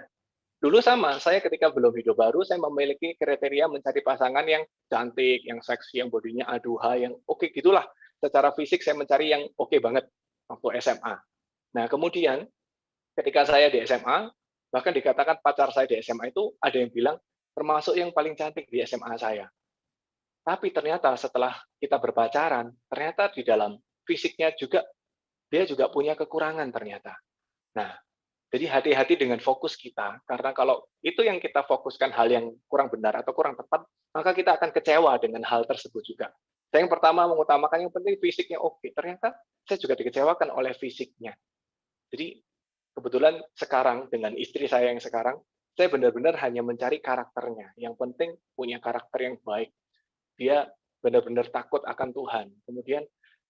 dulu sama, saya ketika belum hidup baru, saya memiliki kriteria mencari pasangan yang cantik, yang seksi, yang bodinya aduhai, yang oke gitulah. Secara fisik saya mencari yang oke banget waktu SMA. Nah, kemudian ketika saya di SMA, bahkan dikatakan pacar saya di SMA itu ada yang bilang termasuk yang paling cantik di SMA saya. Tapi ternyata setelah kita berpacaran, ternyata di dalam fisiknya juga, dia juga punya kekurangan ternyata. Nah, jadi hati-hati dengan fokus kita, karena kalau itu yang kita fokuskan hal yang kurang benar atau kurang tepat, maka kita akan kecewa dengan hal tersebut juga. Saya yang pertama mengutamakan yang penting fisiknya oke, ternyata saya juga dikecewakan oleh fisiknya. Jadi kebetulan sekarang dengan istri saya yang sekarang, saya benar-benar hanya mencari karakternya. Yang penting punya karakter yang baik. Dia benar-benar takut akan Tuhan. Kemudian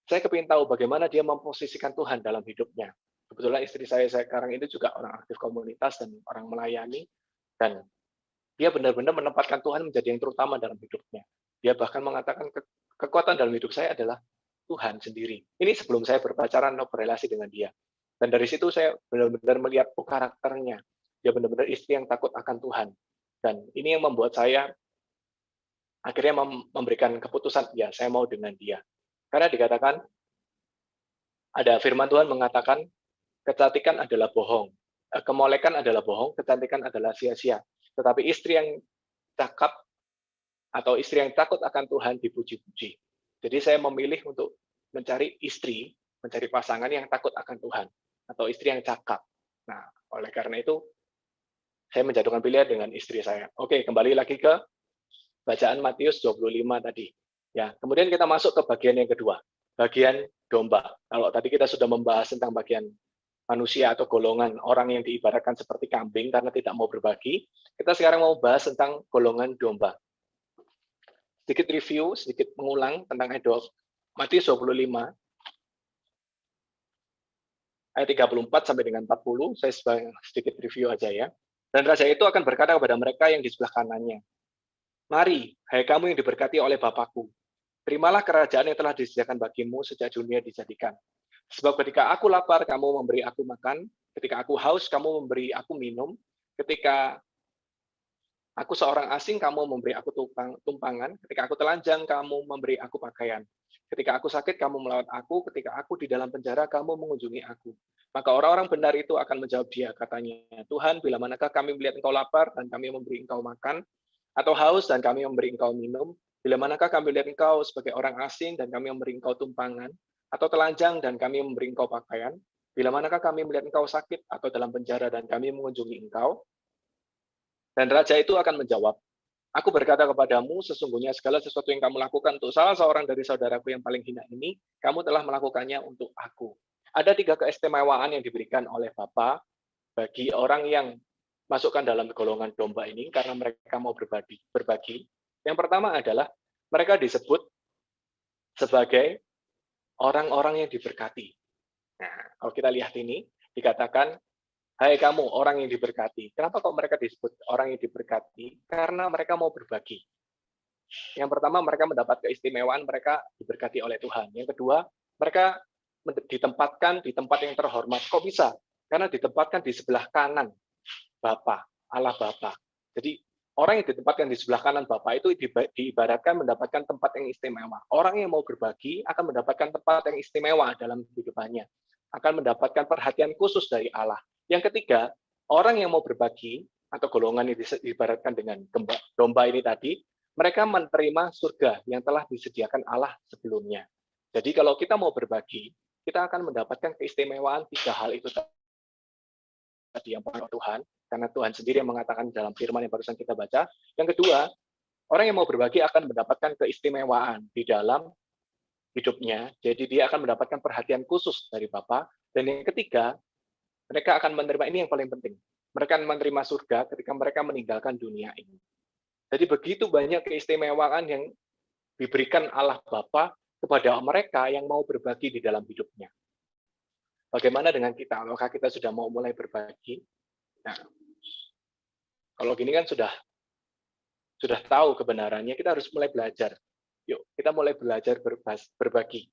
saya kepingin tahu bagaimana dia memposisikan Tuhan dalam hidupnya. Kebetulan istri saya sekarang itu juga orang aktif komunitas dan orang melayani, dan dia benar-benar menempatkan Tuhan menjadi yang terutama dalam hidupnya. Dia bahkan mengatakan kekuatan dalam hidup saya adalah Tuhan sendiri. Ini sebelum saya berpacaran atau berrelasi dengan dia. Dan dari situ saya benar-benar melihat karakternya. Dia benar-benar istri yang takut akan Tuhan. Dan ini yang membuat saya akhirnya memberikan keputusan, ya saya mau dengan dia. Karena dikatakan, ada firman Tuhan mengatakan, kecantikan adalah bohong, kemolekan adalah bohong, kecantikan adalah sia-sia. Tetapi istri yang cakap atau istri yang takut akan Tuhan dipuji-puji. Jadi saya memilih untuk mencari istri, mencari pasangan yang takut akan Tuhan, atau istri yang cakap. Nah, oleh karena itu, saya menjatuhkan pilihan dengan istri saya. Oke, kembali lagi ke bacaan Matius 25 tadi. Ya, kemudian kita masuk ke bagian yang kedua, bagian domba. Kalau tadi kita sudah membahas tentang bagian manusia atau golongan orang yang diibaratkan seperti kambing karena tidak mau berbagi, kita sekarang mau bahas tentang golongan domba. Sedikit review, sedikit mengulang tentang Matius 25 ayat 34 sampai dengan 40, saya sedikit review aja ya. Dan raja itu akan berkata kepada mereka yang di sebelah kanannya, "Mari, hai kamu yang diberkati oleh Bapakku, terimalah kerajaan yang telah disediakan bagimu sejak dunia dijadikan. Sebab ketika aku lapar, kamu memberi aku makan. Ketika aku haus, kamu memberi aku minum. Ketika aku seorang asing, kamu memberi aku tumpangan. Ketika aku telanjang, kamu memberi aku pakaian. Ketika aku sakit, kamu melawat aku. Ketika aku di dalam penjara, kamu mengunjungi aku." Maka orang-orang benar itu akan menjawab dia, katanya, "Tuhan, bila manakah kami melihat engkau lapar dan kami memberi engkau makan, atau haus dan kami memberi engkau minum? Bila manakah kami melihat engkau sebagai orang asing dan kami memberi engkau tumpangan, atau telanjang dan kami memberi engkau pakaian? Bila manakah kami melihat engkau sakit atau dalam penjara dan kami mengunjungi engkau?" Dan raja itu akan menjawab, "Aku berkata kepadamu, sesungguhnya segala sesuatu yang kamu lakukan untuk salah seorang dari saudaraku yang paling hina ini, kamu telah melakukannya untuk aku." Ada 3 keistimewaan yang diberikan oleh Bapa bagi orang yang masukkan dalam golongan domba ini karena mereka mau berbagi. Yang pertama adalah mereka disebut sebagai orang-orang yang diberkati. Nah, kalau kita lihat ini, dikatakan, "Hai kamu, orang yang diberkati." Kenapa kok mereka disebut orang yang diberkati? Karena mereka mau berbagi. Yang pertama, mereka mendapat keistimewaan, mereka diberkati oleh Tuhan. Yang kedua, mereka ditempatkan di tempat yang terhormat. Kok bisa? Karena ditempatkan di sebelah kanan Bapa, Allah Bapa. Jadi, orang yang ditempatkan di sebelah kanan Bapa itu diibaratkan mendapatkan tempat yang istimewa. Orang yang mau berbagi akan mendapatkan tempat yang istimewa dalam kehidupannya. Akan mendapatkan perhatian khusus dari Allah. Yang ketiga, orang yang mau berbagi, atau golongan yang diibaratkan dengan domba ini tadi, mereka menerima surga yang telah disediakan Allah sebelumnya. Jadi kalau kita mau berbagi, kita akan mendapatkan keistimewaan 3 hal itu tadi. Yang pertama Tuhan, karena Tuhan sendiri yang mengatakan dalam firman yang barusan kita baca. Yang kedua, orang yang mau berbagi akan mendapatkan keistimewaan di dalam hidupnya, jadi dia akan mendapatkan perhatian khusus dari Bapa. Dan yang ketiga, mereka akan menerima, ini yang paling penting, mereka akan menerima surga ketika mereka meninggalkan dunia ini. Jadi begitu banyak keistimewaan yang diberikan Allah Bapa kepada mereka yang mau berbagi di dalam hidupnya. Bagaimana dengan kita? Apakah kita sudah mau mulai berbagi? Nah, kalau gini kan sudah tahu kebenarannya, kita harus mulai belajar. Yuk, kita mulai belajar berbagi.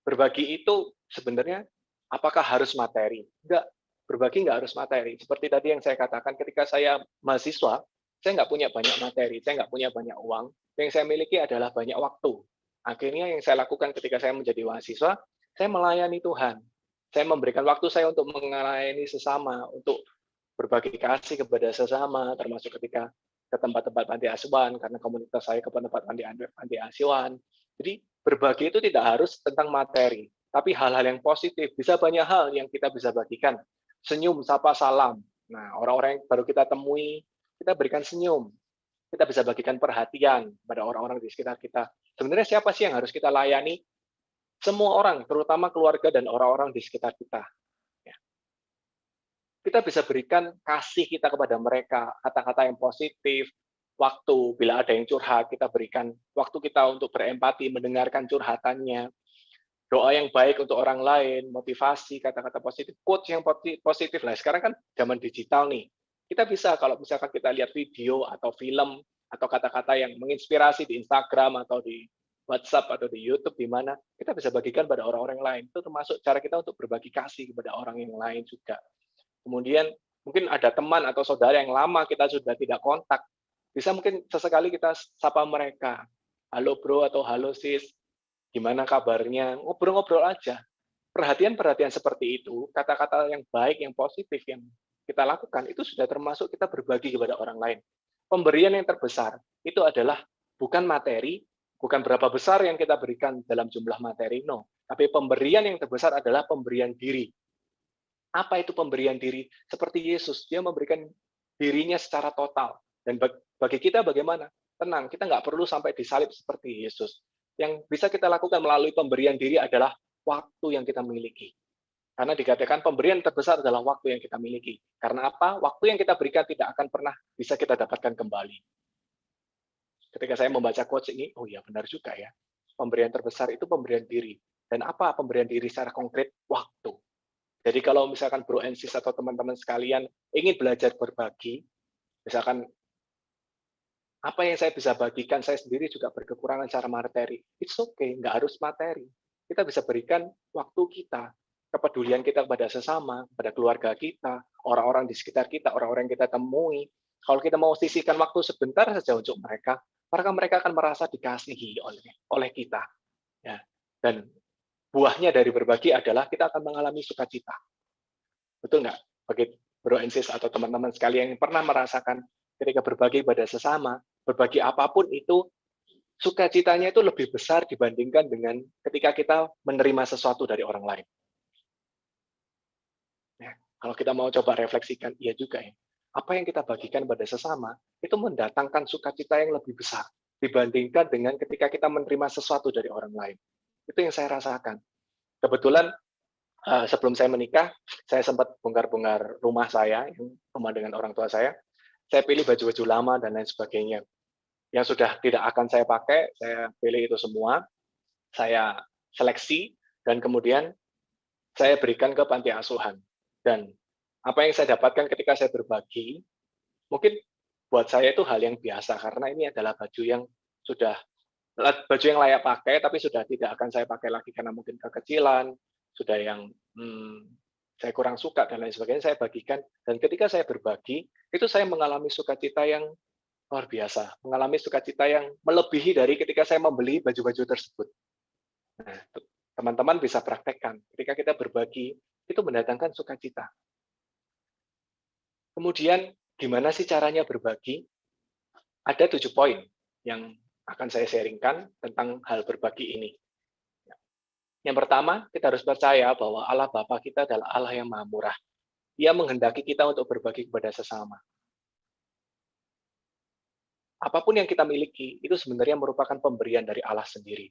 Berbagi itu sebenarnya apakah harus materi? Enggak, berbagi enggak harus materi. Seperti tadi yang saya katakan, ketika saya mahasiswa, saya nggak punya banyak materi, saya nggak punya banyak uang. Yang saya miliki adalah banyak waktu. Akhirnya yang saya lakukan ketika saya menjadi mahasiswa, saya melayani Tuhan. Saya memberikan waktu saya untuk melayani sesama, untuk berbagi kasih kepada sesama, termasuk ketika ke tempat-tempat panti asuhan, karena komunitas saya ke tempat panti asuhan. Jadi berbagi itu tidak harus tentang materi, tapi hal-hal yang positif. Bisa banyak hal yang kita bisa bagikan. Senyum, sapa, salam. Nah, orang-orang yang baru kita temui, kita berikan senyum. Kita bisa bagikan perhatian pada orang-orang di sekitar kita. Sebenarnya siapa sih yang harus kita layani? Semua orang, terutama keluarga dan orang-orang di sekitar kita. Kita bisa berikan kasih kita kepada mereka, kata-kata yang positif, waktu, bila ada yang curhat, kita berikan waktu kita untuk berempati, mendengarkan curhatannya, doa yang baik untuk orang lain, motivasi, kata-kata positif, quotes yang positif. Lah, sekarang kan zaman digital nih. Kita bisa, kalau misalkan kita lihat video atau film, atau kata-kata yang menginspirasi di Instagram, atau di WhatsApp, atau di YouTube, di mana, kita bisa bagikan pada orang-orang lain. Itu termasuk cara kita untuk berbagi kasih kepada orang yang lain juga. Kemudian, mungkin ada teman atau saudara yang lama kita sudah tidak kontak. Bisa mungkin sesekali kita sapa mereka. Halo bro, atau halo sis, gimana kabarnya? Ngobrol-ngobrol aja. perhatian-perhatian seperti itu, kata-kata yang baik, yang positif yang kita lakukan, itu sudah termasuk kita berbagi kepada orang lain. Pemberian yang terbesar itu adalah bukan materi, bukan berapa besar yang kita berikan dalam jumlah materi, no. Tapi pemberian yang terbesar adalah pemberian diri. Apa itu pemberian diri? Seperti Yesus, dia memberikan dirinya secara total. Dan bagi kita bagaimana? Tenang, kita nggak perlu sampai disalib seperti Yesus. Yang bisa kita lakukan melalui pemberian diri adalah waktu yang kita miliki. Karena dikatakan pemberian terbesar adalah waktu yang kita miliki. Karena apa? Waktu yang kita berikan tidak akan pernah bisa kita dapatkan kembali. Ketika saya membaca quotes ini, oh ya benar juga ya. Pemberian terbesar itu pemberian diri. Dan apa pemberian diri secara konkret? Waktu. Jadi kalau misalkan Bro and Sis atau teman-teman sekalian ingin belajar berbagi, misalkan apa yang saya bisa bagikan, saya sendiri juga berkekurangan secara materi. It's okay, nggak harus materi. Kita bisa berikan waktu kita, kepedulian kita kepada sesama, kepada keluarga kita, orang-orang di sekitar kita, orang-orang yang kita temui. Kalau kita mau sisihkan waktu sebentar saja untuk mereka, mereka akan merasa dikasihi oleh kita. Ya. Dan buahnya dari berbagi adalah kita akan mengalami sukacita. Betul nggak? Bagi Bro and Sis atau teman-teman sekalian yang pernah merasakan ketika berbagi pada sesama, berbagi apapun itu, sukacitanya itu lebih besar dibandingkan dengan ketika kita menerima sesuatu dari orang lain. Ya, kalau kita mau coba refleksikan, iya juga ya. Apa yang kita bagikan pada sesama, itu mendatangkan sukacita yang lebih besar dibandingkan dengan ketika kita menerima sesuatu dari orang lain. Itu yang saya rasakan. Kebetulan sebelum saya menikah, saya sempat bongkar-bongkar rumah saya, rumah dengan orang tua saya pilih baju-baju lama dan lain sebagainya. Yang sudah tidak akan saya pakai, saya pilih itu semua, saya seleksi, dan kemudian saya berikan ke panti asuhan. Dan apa yang saya dapatkan ketika saya berbagi, mungkin buat saya itu hal yang biasa, karena ini adalah baju yang layak pakai, tapi sudah tidak akan saya pakai lagi karena mungkin kekecilan, sudah yang saya kurang suka dan lain sebagainya, saya bagikan. Dan ketika saya berbagi, itu saya mengalami sukacita yang luar biasa, mengalami sukacita yang melebihi dari ketika saya membeli baju-baju tersebut. Nah, teman-teman bisa praktekkan. Ketika kita berbagi, itu mendatangkan sukacita. Kemudian, gimana sih caranya berbagi? Ada 7 poin yang akan saya sharingkan tentang hal berbagi ini. Yang pertama, kita harus percaya bahwa Allah Bapa kita adalah Allah yang Maha Murah. Dia menghendaki kita untuk berbagi kepada sesama. Apapun yang kita miliki, itu sebenarnya merupakan pemberian dari Allah sendiri.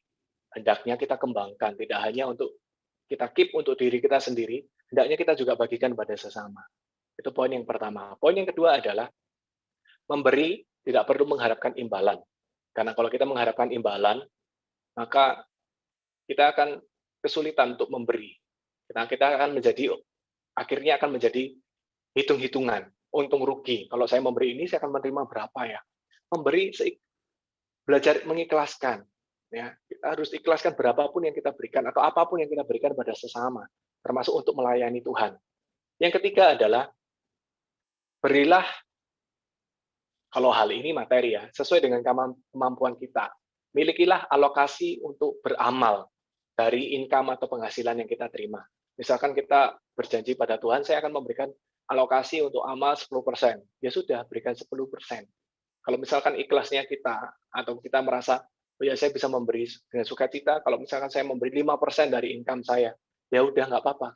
Hendaknya kita kembangkan, tidak hanya untuk kita keep untuk diri kita sendiri, hendaknya kita juga bagikan pada sesama. Itu poin yang pertama. Poin yang kedua adalah, memberi tidak perlu mengharapkan imbalan. Karena kalau kita mengharapkan imbalan, maka kita akan kesulitan untuk memberi. Kita akhirnya akan menjadi hitung-hitungan, untung rugi. Kalau saya memberi ini, saya akan menerima berapa ya? Memberi, belajar mengikhlaskan. Ya, kita harus ikhlaskan berapapun yang kita berikan atau apapun yang kita berikan pada sesama, termasuk untuk melayani Tuhan. Yang ketiga adalah, berilah, kalau hal ini materi ya, sesuai dengan kemampuan kita. Milikilah alokasi untuk beramal dari income atau penghasilan yang kita terima. Misalkan kita berjanji pada Tuhan, saya akan memberikan alokasi untuk amal 10%. Ya sudah, berikan 10%. Kalau misalkan ikhlasnya kita, atau kita merasa, oh ya saya bisa memberi dengan sukacita, kalau misalkan saya memberi 5% dari income saya, ya udah nggak apa-apa,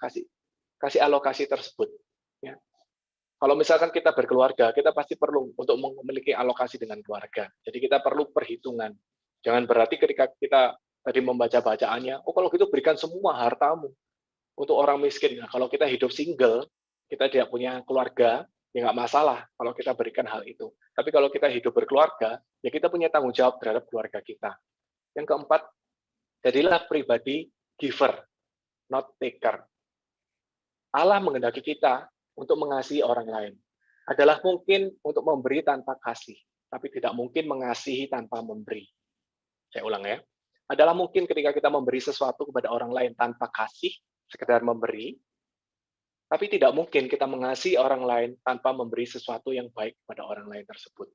kasih alokasi tersebut. Ya. Kalau misalkan kita berkeluarga, kita pasti perlu untuk memiliki alokasi dengan keluarga. Jadi kita perlu perhitungan. Jangan berarti ketika kita tadi membaca bacaannya, oh kalau gitu berikan semua hartamu untuk orang miskin. Nah, kalau kita hidup single, kita tidak punya keluarga, ya nggak masalah kalau kita berikan hal itu. Tapi kalau kita hidup berkeluarga, ya kita punya tanggung jawab terhadap keluarga kita. Yang keempat, jadilah pribadi giver, not taker. Allah menghendaki kita untuk mengasihi orang lain. Adalah mungkin untuk memberi tanpa kasih, tapi tidak mungkin mengasihi tanpa memberi. Saya ulang ya. Adalah mungkin ketika kita memberi sesuatu kepada orang lain tanpa kasih, sekedar memberi, tapi tidak mungkin kita mengasihi orang lain tanpa memberi sesuatu yang baik kepada orang lain tersebut.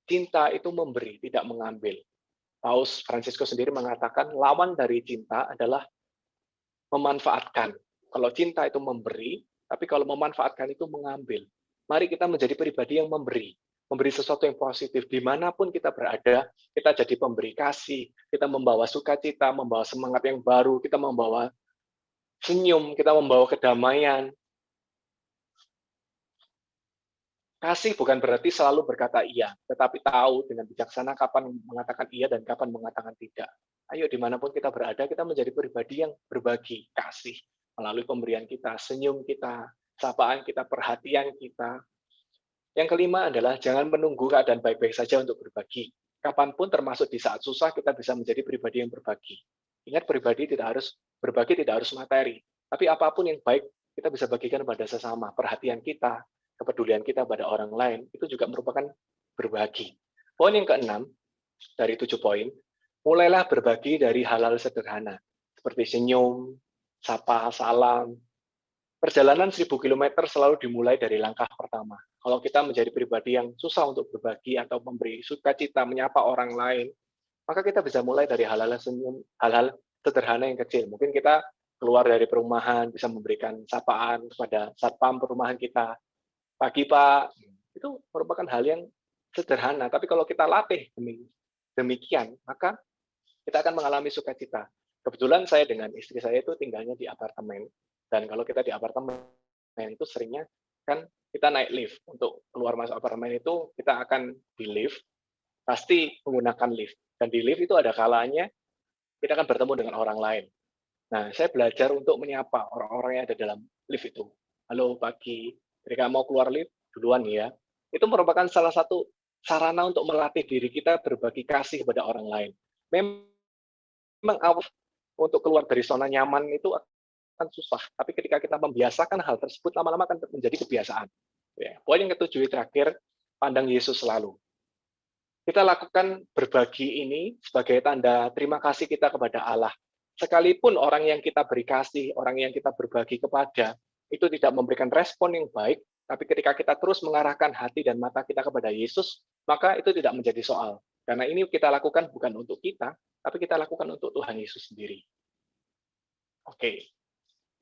Cinta itu memberi, tidak mengambil. Paus Fransiskus sendiri mengatakan, lawan dari cinta adalah memanfaatkan. Kalau cinta itu memberi, tapi kalau memanfaatkan itu mengambil. Mari kita menjadi pribadi yang memberi sesuatu yang positif. Dimanapun kita berada, kita jadi pemberi kasih, kita membawa sukacita, membawa semangat yang baru, kita membawa senyum, kita membawa kedamaian. Kasih bukan berarti selalu berkata iya, tetapi tahu dengan bijaksana kapan mengatakan iya dan kapan mengatakan tidak. Ayo dimanapun kita berada, kita menjadi pribadi yang berbagi kasih melalui pemberian kita, senyum kita, sapaan kita, perhatian kita. Yang kelima adalah jangan menunggu keadaan baik-baik saja untuk berbagi. Kapanpun termasuk di saat susah kita bisa menjadi pribadi yang berbagi. Ingat pribadi tidak harus berbagi, tidak harus materi. Tapi apapun yang baik kita bisa bagikan pada sesama. Perhatian kita, kepedulian kita pada orang lain, itu juga merupakan berbagi. Poin yang keenam, dari 7 poin, mulailah berbagi dari hal-hal sederhana, seperti senyum, sapa, salam. Perjalanan 1000 km selalu dimulai dari langkah pertama. Kalau kita menjadi pribadi yang susah untuk berbagi atau memberi sukacita, menyapa orang lain, maka kita bisa mulai dari hal-hal senyum, hal-hal sederhana yang kecil. Mungkin kita keluar dari perumahan, bisa memberikan sapaan kepada satpam perumahan kita. Pagi Pak, itu merupakan hal yang sederhana. Tapi kalau kita latih demikian, maka kita akan mengalami sukacita. Kebetulan saya dengan istri saya itu tinggalnya di apartemen. Dan kalau kita di apartemen itu seringnya kan kita naik lift. Untuk keluar masuk apartemen itu kita akan di lift, pasti menggunakan lift. Dan di lift itu ada kalanya kita akan bertemu dengan orang lain. Nah, saya belajar untuk menyapa orang-orang yang ada dalam lift itu. Halo, pagi. Ketika mau keluar lift, duluan ya. Itu merupakan salah satu sarana untuk melatih diri kita berbagi kasih kepada orang lain. Memang awal untuk keluar dari zona nyaman itu akan susah. Tapi ketika kita membiasakan hal tersebut, lama-lama akan menjadi kebiasaan. Ya. Poin yang ketujuh terakhir, pandang Yesus selalu. Kita lakukan berbagi ini sebagai tanda terima kasih kita kepada Allah. Sekalipun orang yang kita beri kasih, orang yang kita berbagi kepada, itu tidak memberikan respon yang baik, tapi ketika kita terus mengarahkan hati dan mata kita kepada Yesus, maka itu tidak menjadi soal. Karena ini kita lakukan bukan untuk kita, tapi kita lakukan untuk Tuhan Yesus sendiri. Oke,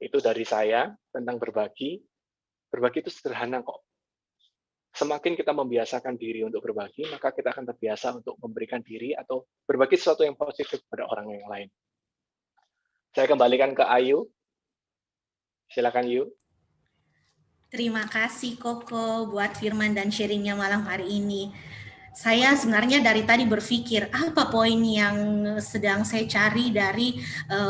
itu dari saya tentang berbagi. Berbagi itu sederhana kok. Semakin kita membiasakan diri untuk berbagi, maka kita akan terbiasa untuk memberikan diri atau berbagi sesuatu yang positif kepada orang yang lain. Saya kembalikan ke Ayu. Silakan Yu. Terima kasih Koko buat firman dan sharingnya malam hari ini. Saya sebenarnya dari tadi berpikir apa poin yang sedang saya cari dari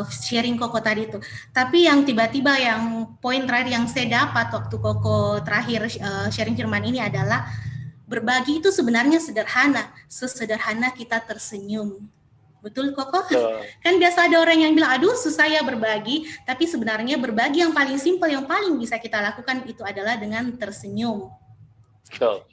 sharing Koko tadi itu. Tapi yang tiba-tiba yang poin terakhir yang saya dapat waktu Koko terakhir sharing firman ini adalah berbagi itu sebenarnya sederhana, sesederhana kita tersenyum. Betul Koko? Kan biasa ada orang yang bilang, aduh susah ya berbagi, tapi sebenarnya berbagi yang paling simpel, yang paling bisa kita lakukan itu adalah dengan tersenyum. Betul.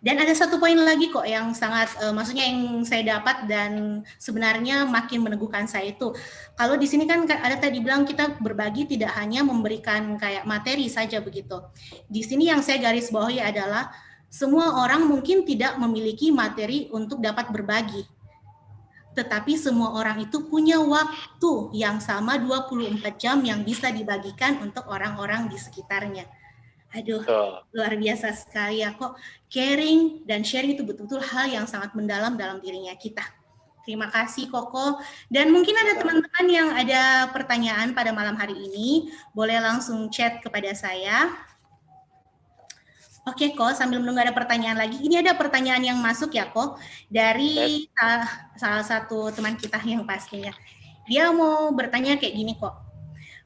Dan ada satu poin lagi kok yang sangat, maksudnya yang saya dapat dan sebenarnya makin meneguhkan saya itu. Kalau di sini kan ada tadi bilang kita berbagi tidak hanya memberikan kayak materi saja begitu. Di sini yang saya garis bawahi adalah semua orang mungkin tidak memiliki materi untuk dapat berbagi. Tetapi semua orang itu punya waktu yang sama 24 jam yang bisa dibagikan untuk orang-orang di sekitarnya. Aduh, luar biasa sekali ya kok. Caring dan sharing itu betul-betul hal yang sangat mendalam dalam dirinya kita. Terima kasih Koko. Dan mungkin ada teman-teman yang ada pertanyaan pada malam hari ini, boleh langsung chat kepada saya. Oke Ko, sambil menunggu ada pertanyaan lagi, ini ada pertanyaan yang masuk ya Ko, dari salah satu teman kita yang pastinya. Dia mau bertanya kayak gini kok,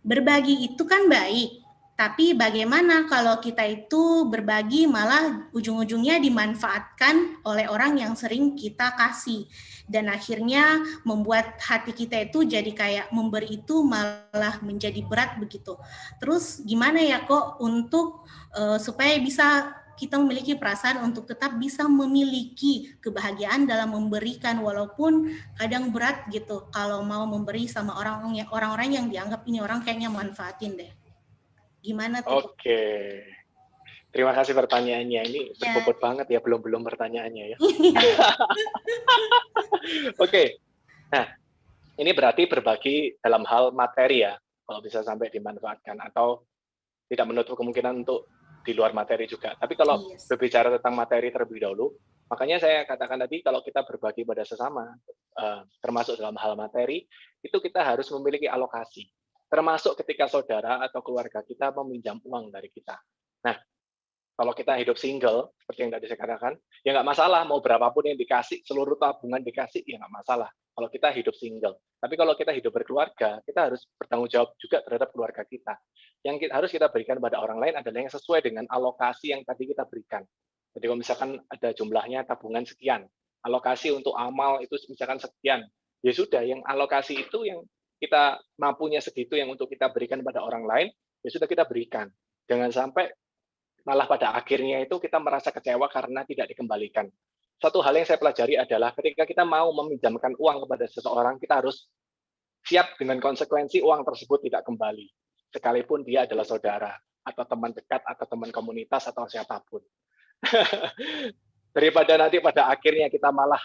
berbagi itu kan baik, tapi bagaimana kalau kita itu berbagi malah ujung-ujungnya dimanfaatkan oleh orang yang sering kita kasih, dan akhirnya membuat hati kita itu jadi kayak memberi itu malah menjadi berat begitu. Terus gimana ya kok untuk supaya bisa kita memiliki perasaan untuk tetap bisa memiliki kebahagiaan dalam memberikan, walaupun kadang berat gitu kalau mau memberi sama orang-orang yang dianggap ini orang kayaknya manfaatin deh. Gimana tuh? Oke. Terima kasih pertanyaannya. Ini berbobot banget ya, belum pertanyaannya ya. Oke. Nah, ini berarti berbagi dalam hal materi ya. kalau bisa sampai dimanfaatkan, atau tidak menutup kemungkinan untuk di luar materi juga. Tapi kalau Yes. berbicara tentang materi terlebih dahulu, makanya saya katakan tadi kalau kita berbagi pada sesama, termasuk dalam hal materi, itu kita harus memiliki alokasi. Termasuk ketika saudara atau keluarga kita meminjam uang dari kita. Nah, kalau kita hidup single, seperti yang tadi saya katakan, ya nggak masalah, mau berapapun yang dikasih, seluruh tabungan dikasih, ya nggak masalah. Kalau kita hidup single. Tapi kalau kita hidup berkeluarga, kita harus bertanggung jawab juga terhadap keluarga kita. Yang harus kita berikan pada orang lain adalah yang sesuai dengan alokasi yang tadi kita berikan. Jadi kalau misalkan ada jumlahnya tabungan sekian, alokasi untuk amal itu misalkan sekian, ya sudah, yang alokasi itu yang kita mampunya segitu yang untuk kita berikan pada orang lain, ya sudah kita berikan. Jangan sampai malah pada akhirnya itu kita merasa kecewa karena tidak dikembalikan. Satu hal yang saya pelajari adalah ketika kita mau meminjamkan uang kepada seseorang, kita harus siap dengan konsekuensi uang tersebut tidak kembali. Sekalipun dia adalah saudara, atau teman dekat, atau teman komunitas, atau siapapun. Daripada nanti pada akhirnya kita malah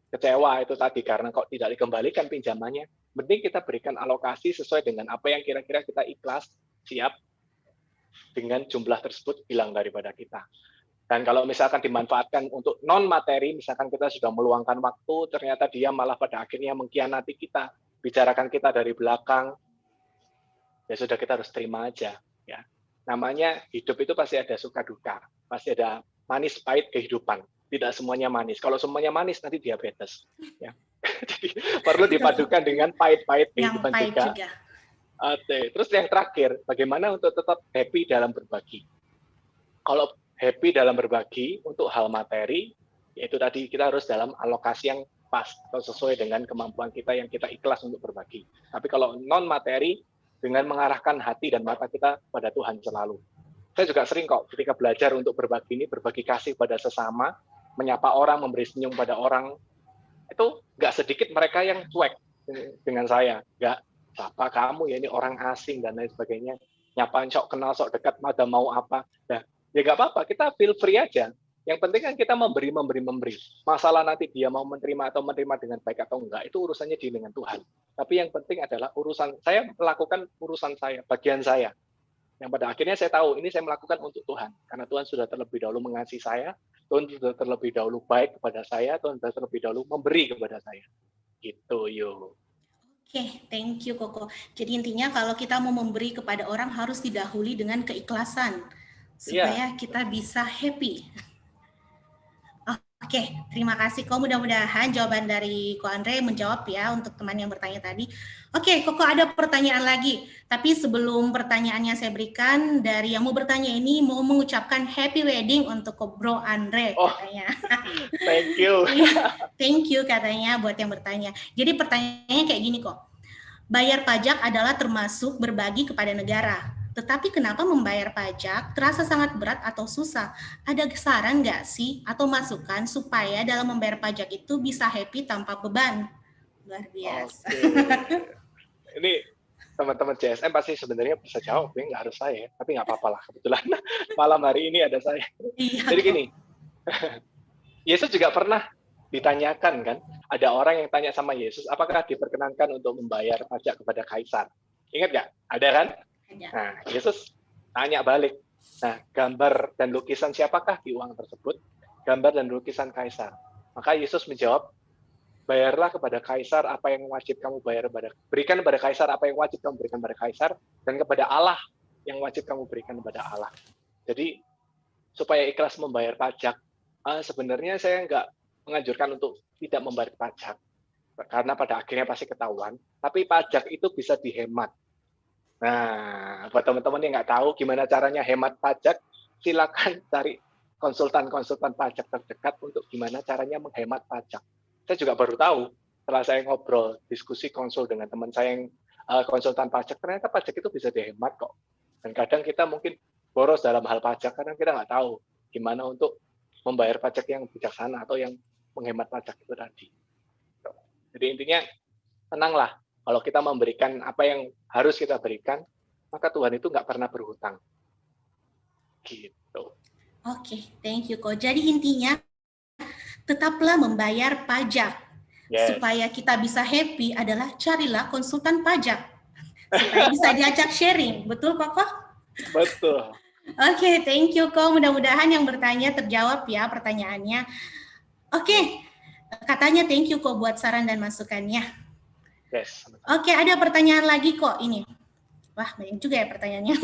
kecewa itu tadi karena kok tidak dikembalikan pinjamannya, mending kita berikan alokasi sesuai dengan apa yang kira-kira kita ikhlas, siap, dengan jumlah tersebut hilang daripada kita. Dan kalau misalkan dimanfaatkan untuk non-materi, misalkan kita sudah meluangkan waktu, ternyata dia malah pada akhirnya mengkhianati kita, bicarakan kita dari belakang, ya sudah, kita harus terima aja. Ya. Namanya hidup itu pasti ada suka duka, pasti ada manis pahit kehidupan. Tidak semuanya manis. Kalau semuanya manis nanti diabetes. Ya. Jadi perlu dipadukan dengan pahit-pahit kehidupan juga. Oke. Terus yang terakhir, bagaimana untuk tetap happy dalam berbagi? Kalau happy dalam berbagi untuk hal materi, yaitu tadi kita harus dalam alokasi yang pas atau sesuai dengan kemampuan kita yang kita ikhlas untuk berbagi. Tapi kalau non materi, dengan mengarahkan hati dan mata kita pada Tuhan selalu. Saya juga sering kok ketika belajar untuk berbagi ini, berbagi kasih pada sesama, menyapa orang, memberi senyum pada orang, itu nggak sedikit mereka yang cuek dengan saya. Nggak, apa kamu ya, ini orang asing dan lain sebagainya. Nyapaan sok kenal, sok dekat, ada mau apa. Nah, ya nggak apa-apa, kita feel free aja. Yang penting kan kita memberi. Masalah nanti dia mau menerima atau menerima dengan baik atau enggak, itu urusannya dengan Tuhan. Tapi yang penting adalah urusan saya melakukan urusan saya, bagian saya. Yang pada akhirnya saya tahu ini saya melakukan untuk Tuhan. Karena Tuhan sudah terlebih dahulu mengasihi saya, Tuhan sudah terlebih dahulu baik kepada saya, Tuhan sudah terlebih dahulu memberi kepada saya. Gitu, yo. Oke, thank you Koko. Jadi intinya kalau kita mau memberi kepada orang harus didahului dengan keikhlasan supaya kita bisa happy. Oke, terima kasih Ko. Mudah-mudahan jawaban dari Ko Andre menjawab ya untuk teman yang bertanya tadi. Oke, Koko ada pertanyaan lagi. Tapi sebelum pertanyaannya saya berikan, dari yang mau bertanya ini mau mengucapkan happy wedding untuk Ko Bro Andre katanya. Thank you. Thank you katanya buat yang bertanya. Jadi pertanyaannya kayak gini kok. Bayar pajak adalah termasuk berbagi kepada negara. Tetapi kenapa membayar pajak terasa sangat berat atau susah? Ada saran nggak sih atau masukan supaya dalam membayar pajak itu bisa happy tanpa beban? Luar biasa. Ini teman-teman CSM pasti sebenarnya bisa jawab, nggak harus saya, tapi nggak apa-apa lah. Kebetulan malam hari ini ada saya. Iya, jadi gini, Yesus juga pernah ditanyakan kan, ada orang yang tanya sama Yesus, apakah diperkenankan untuk membayar pajak kepada Kaisar? Ingat nggak? Ada kan? Nah, Yesus tanya balik. Nah, gambar dan lukisan siapakah di uang tersebut? Gambar dan lukisan Kaisar. Maka Yesus menjawab, bayarlah kepada Kaisar apa yang wajib kamu bayar berikan kepada Kaisar apa yang wajib kamu berikan kepada Kaisar, dan kepada Allah yang wajib kamu berikan kepada Allah. Jadi supaya ikhlas membayar pajak, sebenarnya saya nggak menganjurkan untuk tidak membayar pajak, karena pada akhirnya pasti ketahuan. Tapi pajak itu bisa dihemat. Nah, buat teman-teman yang nggak tahu gimana caranya hemat pajak, silakan cari konsultan-konsultan pajak terdekat untuk gimana caranya menghemat pajak. Saya juga baru tahu setelah saya ngobrol, diskusi, konsul dengan teman saya yang konsultan pajak, ternyata pajak itu bisa dihemat kok. Dan kadang kita mungkin boros dalam hal pajak karena kita nggak tahu gimana untuk membayar pajak yang bijaksana atau yang menghemat pajak itu tadi. Jadi intinya tenanglah. Kalau kita memberikan apa yang harus kita berikan, maka Tuhan itu nggak pernah berhutang. Gitu. Oke, thank you Ko. Jadi intinya tetaplah membayar pajak. Supaya kita bisa happy adalah carilah konsultan pajak. supaya bisa diajak sharing. Betul Koko? Betul. Oke, thank you Ko. Mudah-mudahan yang bertanya terjawab ya pertanyaannya. Oke, katanya thank you Ko buat saran dan masukannya. Yes. Oke, ada pertanyaan lagi kok ini. Wah, banyak juga ya pertanyaannya.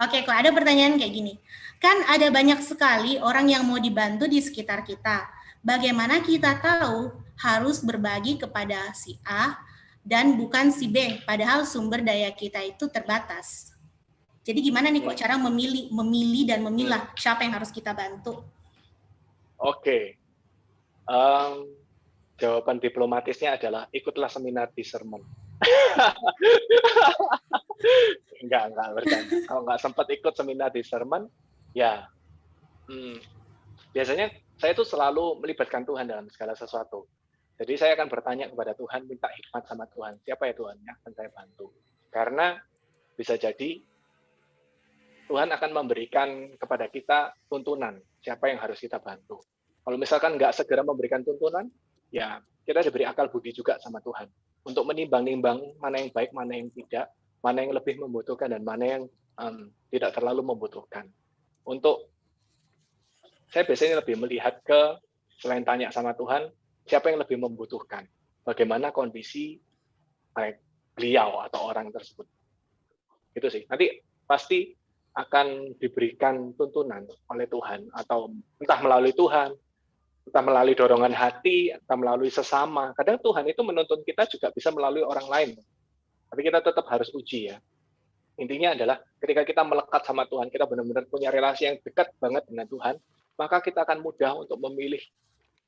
Oke, kok ada pertanyaan kayak gini. Kan ada banyak sekali orang yang mau dibantu di sekitar kita. Bagaimana kita tahu harus berbagi kepada si A dan bukan si B, padahal sumber daya kita itu terbatas. Jadi gimana nih kok cara memilih dan memilah siapa yang harus kita bantu? Oke. Jawaban diplomatisnya adalah ikutlah seminar discernment. Enggak bercanda. Kalau nggak sempat ikut seminar discernment, ya biasanya saya tuh selalu melibatkan Tuhan dalam segala sesuatu. Jadi saya akan bertanya kepada Tuhan, minta hikmat sama Tuhan. Siapa ya Tuhan yang akan saya bantu? Karena bisa jadi Tuhan akan memberikan kepada kita tuntunan siapa yang harus kita bantu. Kalau misalkan nggak segera memberikan tuntunan, ya kita diberi akal budi juga sama Tuhan untuk menimbang-nimbang mana yang baik, mana yang tidak, mana yang lebih membutuhkan dan mana yang tidak terlalu membutuhkan. Untuk saya biasanya lebih melihat ke selain tanya sama Tuhan, siapa yang lebih membutuhkan, bagaimana kondisi beliau atau orang tersebut. Itu sih. Nanti pasti akan diberikan tuntunan oleh Tuhan, atau entah melalui Tuhan, entah melalui dorongan hati, entah melalui sesama. Kadang Tuhan itu menuntun kita juga bisa melalui orang lain. Tapi kita tetap harus uji ya. Intinya adalah ketika kita melekat sama Tuhan, kita benar-benar punya relasi yang dekat banget dengan Tuhan, maka kita akan mudah untuk memilih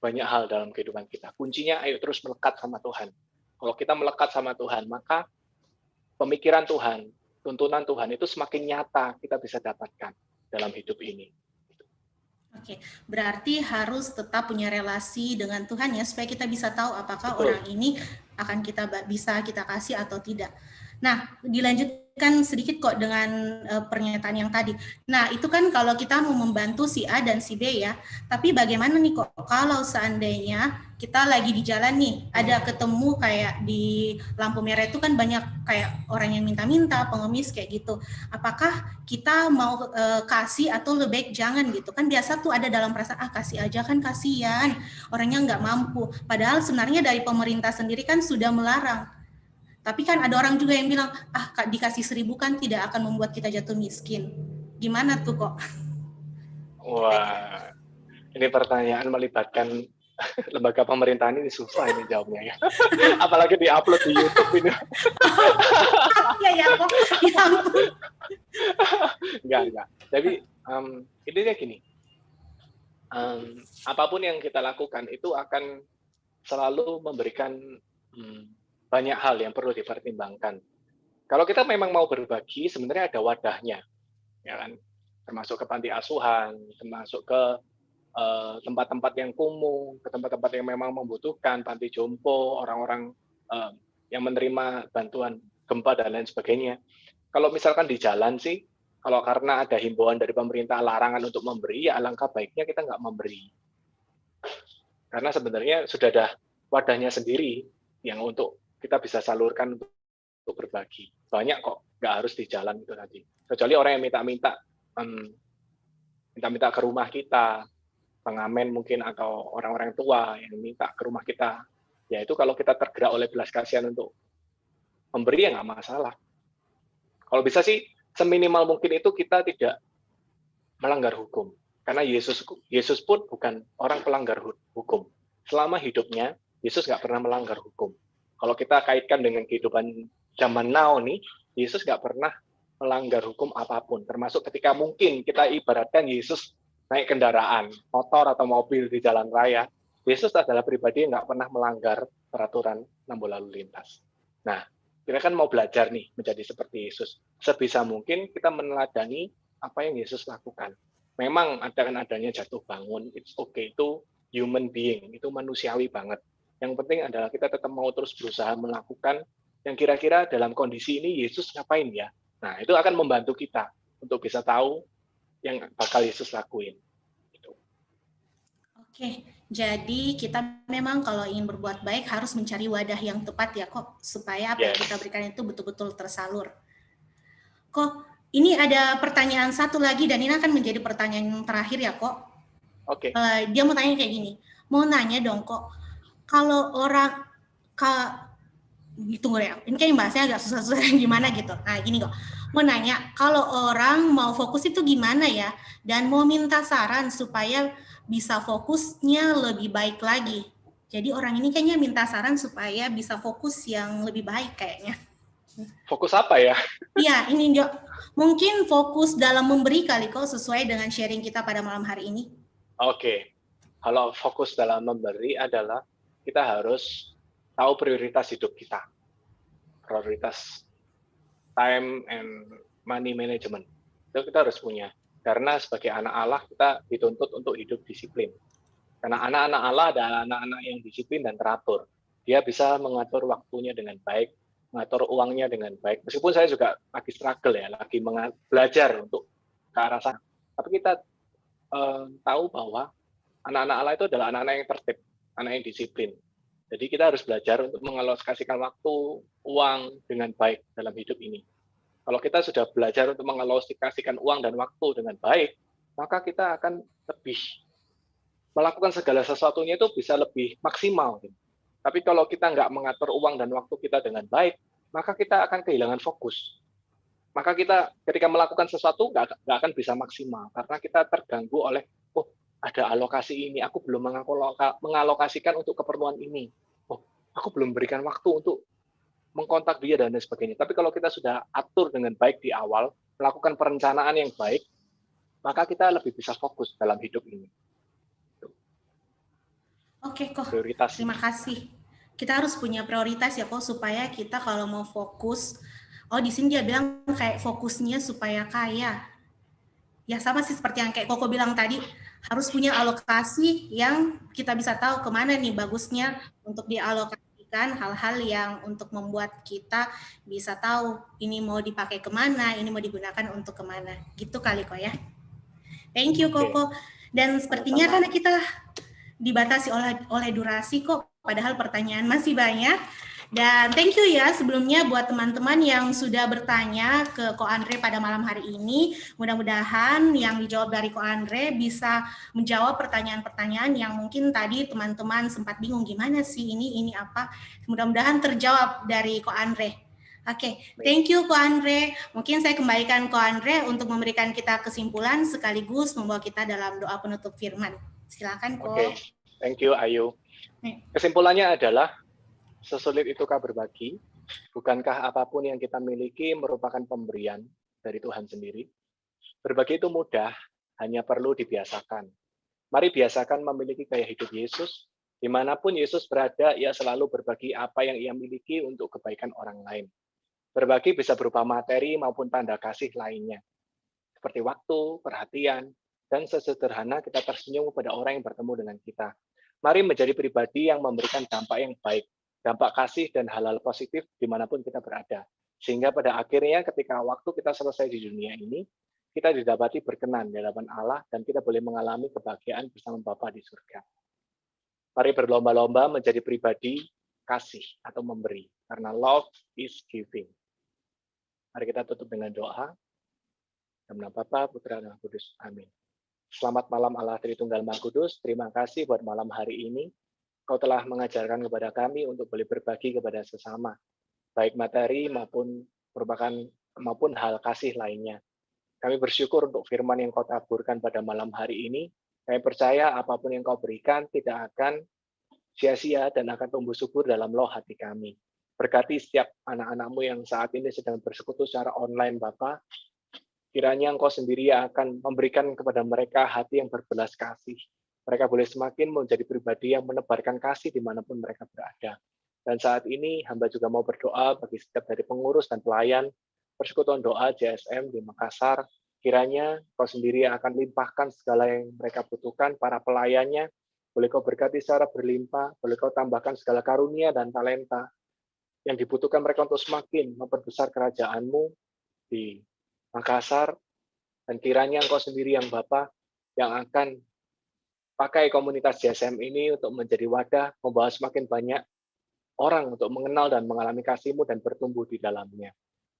banyak hal dalam kehidupan kita. Kuncinya ayo terus melekat sama Tuhan. Kalau kita melekat sama Tuhan, maka pemikiran Tuhan, tuntunan Tuhan itu semakin nyata kita bisa dapatkan dalam hidup ini. Oke, berarti harus tetap punya relasi dengan Tuhan ya, supaya kita bisa tahu apakah Betul. orang ini akan bisa kita kasih atau tidak. Nah, dilanjutkan sedikit kok dengan pernyataan yang tadi. Nah, itu kan kalau kita mau membantu si A dan si B ya. Tapi bagaimana nih kok kalau seandainya kita lagi di jalan nih, ada ketemu kayak di lampu merah itu kan banyak kayak orang yang minta-minta, pengemis kayak gitu. Apakah kita mau kasih atau lebih baik jangan gitu? Kan biasa tuh ada dalam perasaan, kasih aja kan kasihan, orangnya nggak mampu. Padahal sebenarnya dari pemerintah sendiri kan sudah melarang. Tapi kan ada orang juga yang bilang, dikasih 1.000 kan tidak akan membuat kita jatuh miskin. Gimana tuh kok? Wah, ini pertanyaan melibatkan lembaga pemerintahan ini susah ini jawabnya ya. Apalagi di-upload di YouTube ini. Iya ya kok, ya ampun. Enggak. Tapi intinya gini, apapun yang kita lakukan itu akan selalu memberikan banyak hal yang perlu dipertimbangkan. Kalau kita memang mau berbagi, sebenarnya ada wadahnya, ya kan? Termasuk ke panti asuhan, termasuk ke tempat-tempat yang kumuh, ke tempat-tempat yang memang membutuhkan, panti jompo, orang-orang yang menerima bantuan gempa dan lain sebagainya. Kalau misalkan di jalan sih, kalau karena ada himbauan dari pemerintah larangan untuk memberi, ya alangkah baiknya kita nggak memberi. Karena sebenarnya sudah ada wadahnya sendiri yang untuk kita bisa salurkan untuk berbagi. Banyak kok, nggak harus di jalan itu tadi. Kecuali orang yang minta-minta ke rumah kita, pengamen mungkin atau orang-orang tua yang minta ke rumah kita. Ya itu kalau kita tergerak oleh belas kasihan untuk memberi ya nggak masalah. Kalau bisa sih seminimal mungkin itu kita tidak melanggar hukum. Karena Yesus pun bukan orang pelanggar hukum. Selama hidupnya, Yesus nggak pernah melanggar hukum. Kalau kita kaitkan dengan kehidupan zaman now nih, Yesus nggak pernah melanggar hukum apapun. Termasuk ketika mungkin kita ibaratkan Yesus naik kendaraan, motor atau mobil di jalan raya, Yesus adalah pribadi yang nggak pernah melanggar peraturan lampu lalu lintas. Nah, kita kan mau belajar nih menjadi seperti Yesus. Sebisa mungkin kita meneladani apa yang Yesus lakukan. Memang adanya jatuh bangun, it's okay, itu human being, itu manusiawi banget. Yang penting adalah kita tetap mau terus berusaha melakukan yang kira-kira dalam kondisi ini Yesus ngapain ya. Nah, itu akan membantu kita untuk bisa tahu yang bakal Yesus lakuin. Gitu. Oke, jadi kita memang kalau ingin berbuat baik harus mencari wadah yang tepat ya kok, supaya apa yang kita berikan itu betul-betul tersalur. Kok ini ada pertanyaan satu lagi dan ini akan menjadi pertanyaan yang terakhir ya kok. Oke. Dia mau tanya kayak gini, mau nanya dong kok, kalau orang tunggu ya, ini kayak bahasnya agak susah-susah gimana gitu. Nah gini kok, mau nanya, kalau orang mau fokus itu gimana ya? Dan mau minta saran supaya bisa fokusnya lebih baik lagi. Jadi orang ini kayaknya minta saran supaya bisa fokus yang lebih baik kayaknya. Fokus apa ya? Iya, ini dia. Mungkin fokus dalam memberi kali kok sesuai dengan sharing kita pada malam hari ini. Oke. Kalau fokus dalam memberi adalah kita harus tahu prioritas hidup kita. Prioritas time and money management. Itu kita harus punya. Karena sebagai anak Allah kita dituntut untuk hidup disiplin. Karena anak-anak Allah adalah anak-anak yang disiplin dan teratur. Dia bisa mengatur waktunya dengan baik, mengatur uangnya dengan baik. Meskipun saya juga lagi struggle ya, lagi belajar untuk ke arah sana. Tapi kita tahu bahwa anak-anak Allah itu adalah anak-anak yang tertib, anak yang disiplin. Jadi kita harus belajar untuk mengalokasikan waktu, uang dengan baik dalam hidup ini. Kalau kita sudah belajar untuk mengalokasikan uang dan waktu dengan baik, maka kita akan lebih melakukan segala sesuatunya itu bisa lebih maksimal. Tapi kalau kita nggak mengatur uang dan waktu kita dengan baik, maka kita akan kehilangan fokus. Maka kita ketika melakukan sesuatu nggak akan bisa maksimal, karena kita terganggu oleh, oh ada alokasi ini, aku belum mengalokasikan untuk keperluan ini. Oh, aku belum berikan waktu untuk mengkontak dia dan lain sebagainya. Tapi kalau kita sudah atur dengan baik di awal, melakukan perencanaan yang baik, maka kita lebih bisa fokus dalam hidup ini. Oke kok, Prioritas. terima kasih. Kita harus punya prioritas ya kok, supaya kita kalau mau fokus, di sini dia bilang kayak fokusnya supaya kaya. Ya sama sih seperti yang kayak Koko bilang tadi, harus punya alokasi yang kita bisa tahu kemana nih bagusnya untuk dialokasikan hal-hal yang untuk membuat kita bisa tahu ini mau dipakai kemana, ini mau digunakan untuk kemana. Gitu kali kok ya. Thank you Koko. Dan sepertinya karena kita dibatasi oleh durasi kok, padahal pertanyaan masih banyak. Dan thank you ya sebelumnya buat teman-teman yang sudah bertanya ke Ko Andre pada malam hari ini. Mudah-mudahan yang dijawab dari Ko Andre bisa menjawab pertanyaan-pertanyaan yang mungkin tadi teman-teman sempat bingung gimana sih ini apa. Mudah-mudahan terjawab dari Ko Andre. Oke, thank you Ko Andre. Mungkin saya kembalikan Ko Andre untuk memberikan kita kesimpulan sekaligus membawa kita dalam doa penutup firman. Silakan Ko. Oke, thank you Ayu. Kesimpulannya adalah sesulit itukah berbagi? Bukankah apapun yang kita miliki merupakan pemberian dari Tuhan sendiri? Berbagi itu mudah, hanya perlu dibiasakan. Mari biasakan memiliki gaya hidup Yesus. Dimanapun Yesus berada, ia selalu berbagi apa yang ia miliki untuk kebaikan orang lain. Berbagi bisa berupa materi maupun tanda kasih lainnya, seperti waktu, perhatian, dan sesederhana kita tersenyum pada orang yang bertemu dengan kita. Mari menjadi pribadi yang memberikan dampak yang baik, dampak kasih dan hal-hal positif dimanapun kita berada. Sehingga pada akhirnya ketika waktu kita selesai di dunia ini, kita didapati berkenan di hadapan Allah dan kita boleh mengalami kebahagiaan bersama Bapa di surga. Mari berlomba-lomba menjadi pribadi kasih atau memberi, karena love is giving. Mari kita tutup dengan doa. Dalam nama Bapa, Putra, dan Roh Kudus. Amin. Selamat malam Allah Tritunggal Maha Kudus. Terima kasih buat malam hari ini. Kau telah mengajarkan kepada kami untuk boleh berbagi kepada sesama, baik materi maupun hal kasih lainnya. Kami bersyukur untuk firman yang kau taburkan pada malam hari ini. Kami percaya apapun yang kau berikan tidak akan sia-sia dan akan tumbuh subur dalam loh hati kami. Berkati setiap anak-anakmu yang saat ini sedang bersekutu secara online, Bapa. Kiranya Engkau sendiri akan memberikan kepada mereka hati yang berbelas kasih. Mereka boleh semakin menjadi pribadi yang menebarkan kasih dimanapun mereka berada. Dan saat ini, hamba juga mau berdoa bagi setiap dari pengurus dan pelayan Persekutuan Doa JSM di Makassar. Kiranya Kau sendiri akan limpahkan segala yang mereka butuhkan, para pelayannya. Boleh Kau berkati secara berlimpah, boleh Kau tambahkan segala karunia dan talenta yang dibutuhkan mereka untuk semakin memperbesar kerajaan-Mu di Makassar. Dan kiranya Engkau sendiri yang Bapa yang akan pakai komunitas JSM ini untuk menjadi wadah, membawa semakin banyak orang untuk mengenal dan mengalami kasih-Mu dan bertumbuh di dalamnya.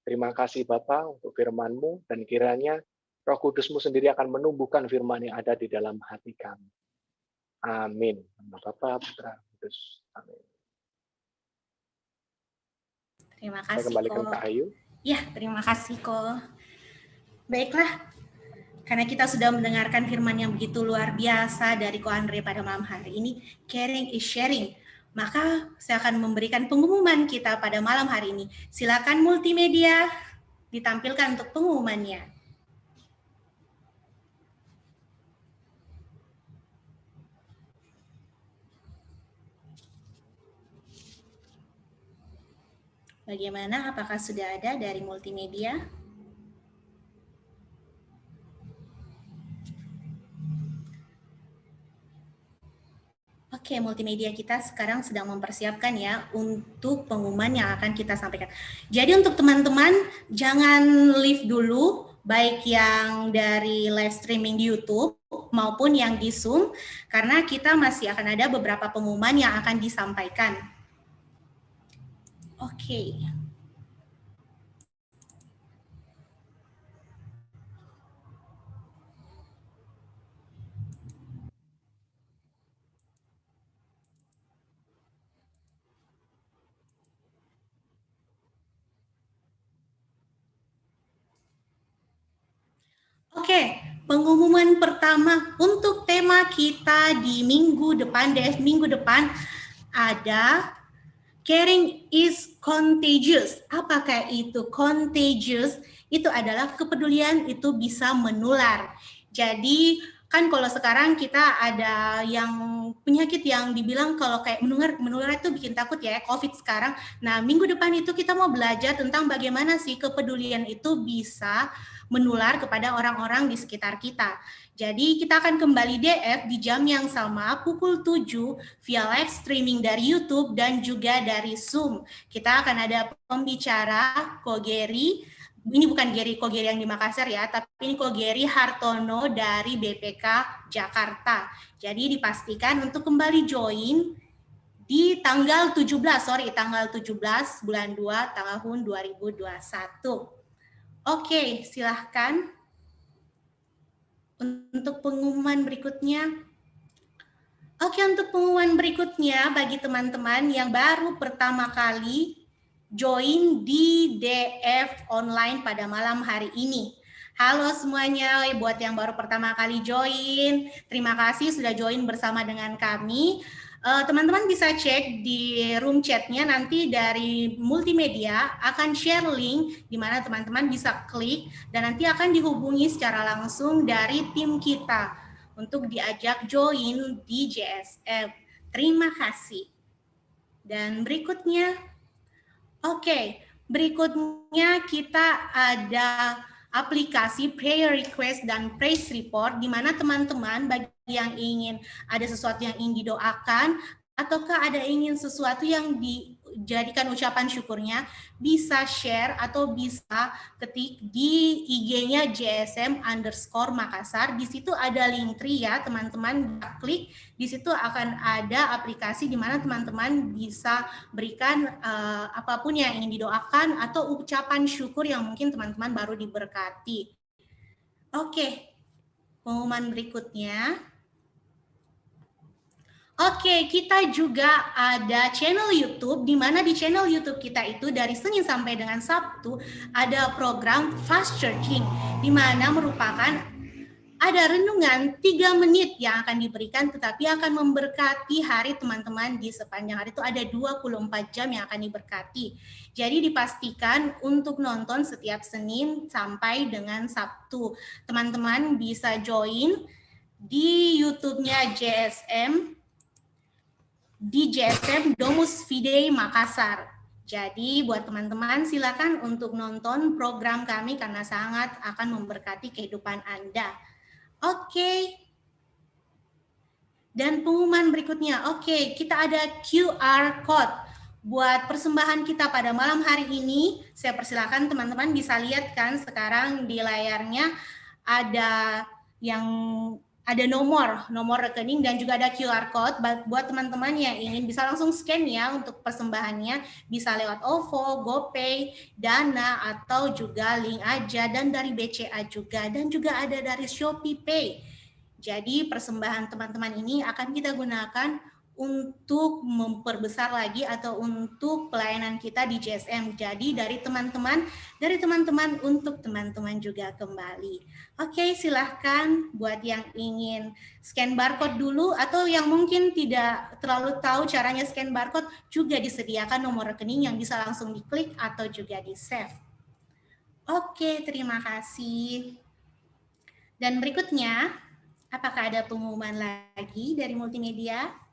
Terima kasih Bapa untuk firman-Mu, dan kiranya Roh Kudus-Mu sendiri akan menumbuhkan firman yang ada di dalam hati kami. Amin. Nama Bapa, Putra, Kudus. Amin. Terima Saya kasih, kembalikan Ko. ke Ayu. Ya, terima kasih, Ko. Baiklah, karena kita sudah mendengarkan firman yang begitu luar biasa dari Ko Andre pada malam hari ini, caring is sharing. Maka saya akan memberikan pengumuman kita pada malam hari ini. Silakan multimedia ditampilkan untuk pengumumannya. Bagaimana? Apakah sudah ada dari multimedia? Oke, multimedia kita sekarang sedang mempersiapkan ya untuk pengumuman yang akan kita sampaikan. Jadi untuk teman-teman jangan leave dulu, baik yang dari live streaming di YouTube maupun yang di Zoom, karena kita masih akan ada beberapa pengumuman yang akan disampaikan. Oke. Oke, pengumuman pertama untuk tema kita di minggu depan, minggu depan ada caring is contagious. Apakah itu contagious? Itu adalah kepedulian itu bisa menular. Jadi kan kalau sekarang kita ada yang penyakit yang dibilang kalau kayak menular itu bikin takut ya, COVID sekarang. Nah, minggu depan itu kita mau belajar tentang bagaimana sih kepedulian itu bisa menular kepada orang-orang di sekitar kita. Jadi kita akan kembali DF di jam yang sama pukul 7 via live streaming dari YouTube dan juga dari Zoom. Kita akan ada pembicara Ko Geri. Ini bukan Ko Geri yang di Makassar ya, tapi ini Ko Geri Hartono dari BPK Jakarta. Jadi dipastikan untuk kembali join di tanggal 17 bulan 2 tahun 2021. Oke, silahkan untuk pengumuman berikutnya. Oke, untuk pengumuman berikutnya bagi teman-teman yang baru pertama kali join di DF online pada malam hari ini. Halo semuanya, buat yang baru pertama kali join, terima kasih sudah join bersama dengan kami. Teman-teman bisa cek di room chatnya, nanti dari multimedia akan share link di mana teman-teman bisa klik dan nanti akan dihubungi secara langsung dari tim kita untuk diajak join di JSF. Terima kasih. Dan berikutnya, berikutnya kita ada aplikasi prayer request dan praise report di mana teman-teman bagi yang ingin ada sesuatu yang ingin didoakan ataukah ada ingin sesuatu yang dijadikan ucapan syukurnya bisa share atau bisa ketik di IG-nya JSM_Makassar. Di situ ada link tree ya teman-teman, klik di situ akan ada aplikasi di mana teman-teman bisa berikan apapun yang ingin didoakan atau ucapan syukur yang mungkin teman-teman baru diberkati. Oke, pengumuman berikutnya. Oke, kita juga ada channel YouTube, di mana di channel YouTube kita itu dari Senin sampai dengan Sabtu ada program Fast Churching, di mana merupakan ada renungan 3 menit yang akan diberikan, tetapi akan memberkati hari teman-teman di sepanjang hari itu ada 24 jam yang akan diberkati. Jadi dipastikan untuk nonton setiap Senin sampai dengan Sabtu. Teman-teman bisa join di YouTube-nya JSM, di JSM Domus Fidei Makassar. Jadi buat teman-teman silakan untuk nonton program kami karena sangat akan memberkati kehidupan Anda. Oke. Dan pengumuman berikutnya. Oke, kita ada QR code buat persembahan kita pada malam hari ini. Saya persilakan teman-teman bisa lihat kan sekarang di layarnya ada yang ada nomor rekening dan juga ada QR code buat teman-teman yang ingin bisa langsung scan ya untuk persembahannya, bisa lewat OVO, GoPay, Dana, atau juga link aja, dan dari BCA juga, dan juga ada dari Shopee Pay. Jadi persembahan teman-teman ini akan kita gunakan untuk memperbesar lagi atau untuk pelayanan kita di JSM. Jadi dari teman-teman untuk teman-teman juga kembali. Oke, silahkan buat yang ingin scan barcode dulu atau yang mungkin tidak terlalu tahu caranya scan barcode, juga disediakan nomor rekening yang bisa langsung diklik atau juga di-save. Oke, terima kasih. Dan berikutnya, apakah ada pengumuman lagi dari multimedia?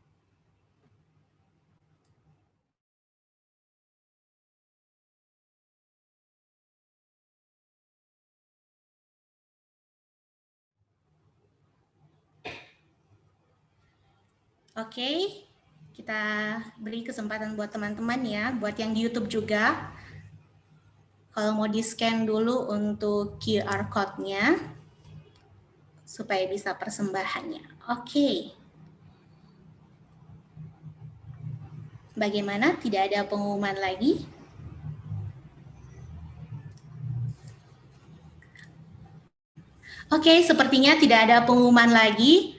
Oke, kita beri kesempatan buat teman-teman ya, buat yang di YouTube juga. Kalau mau di-scan dulu untuk QR code-nya, supaya bisa persembahannya. Oke. Bagaimana? Tidak ada pengumuman lagi? Oke, sepertinya tidak ada pengumuman lagi.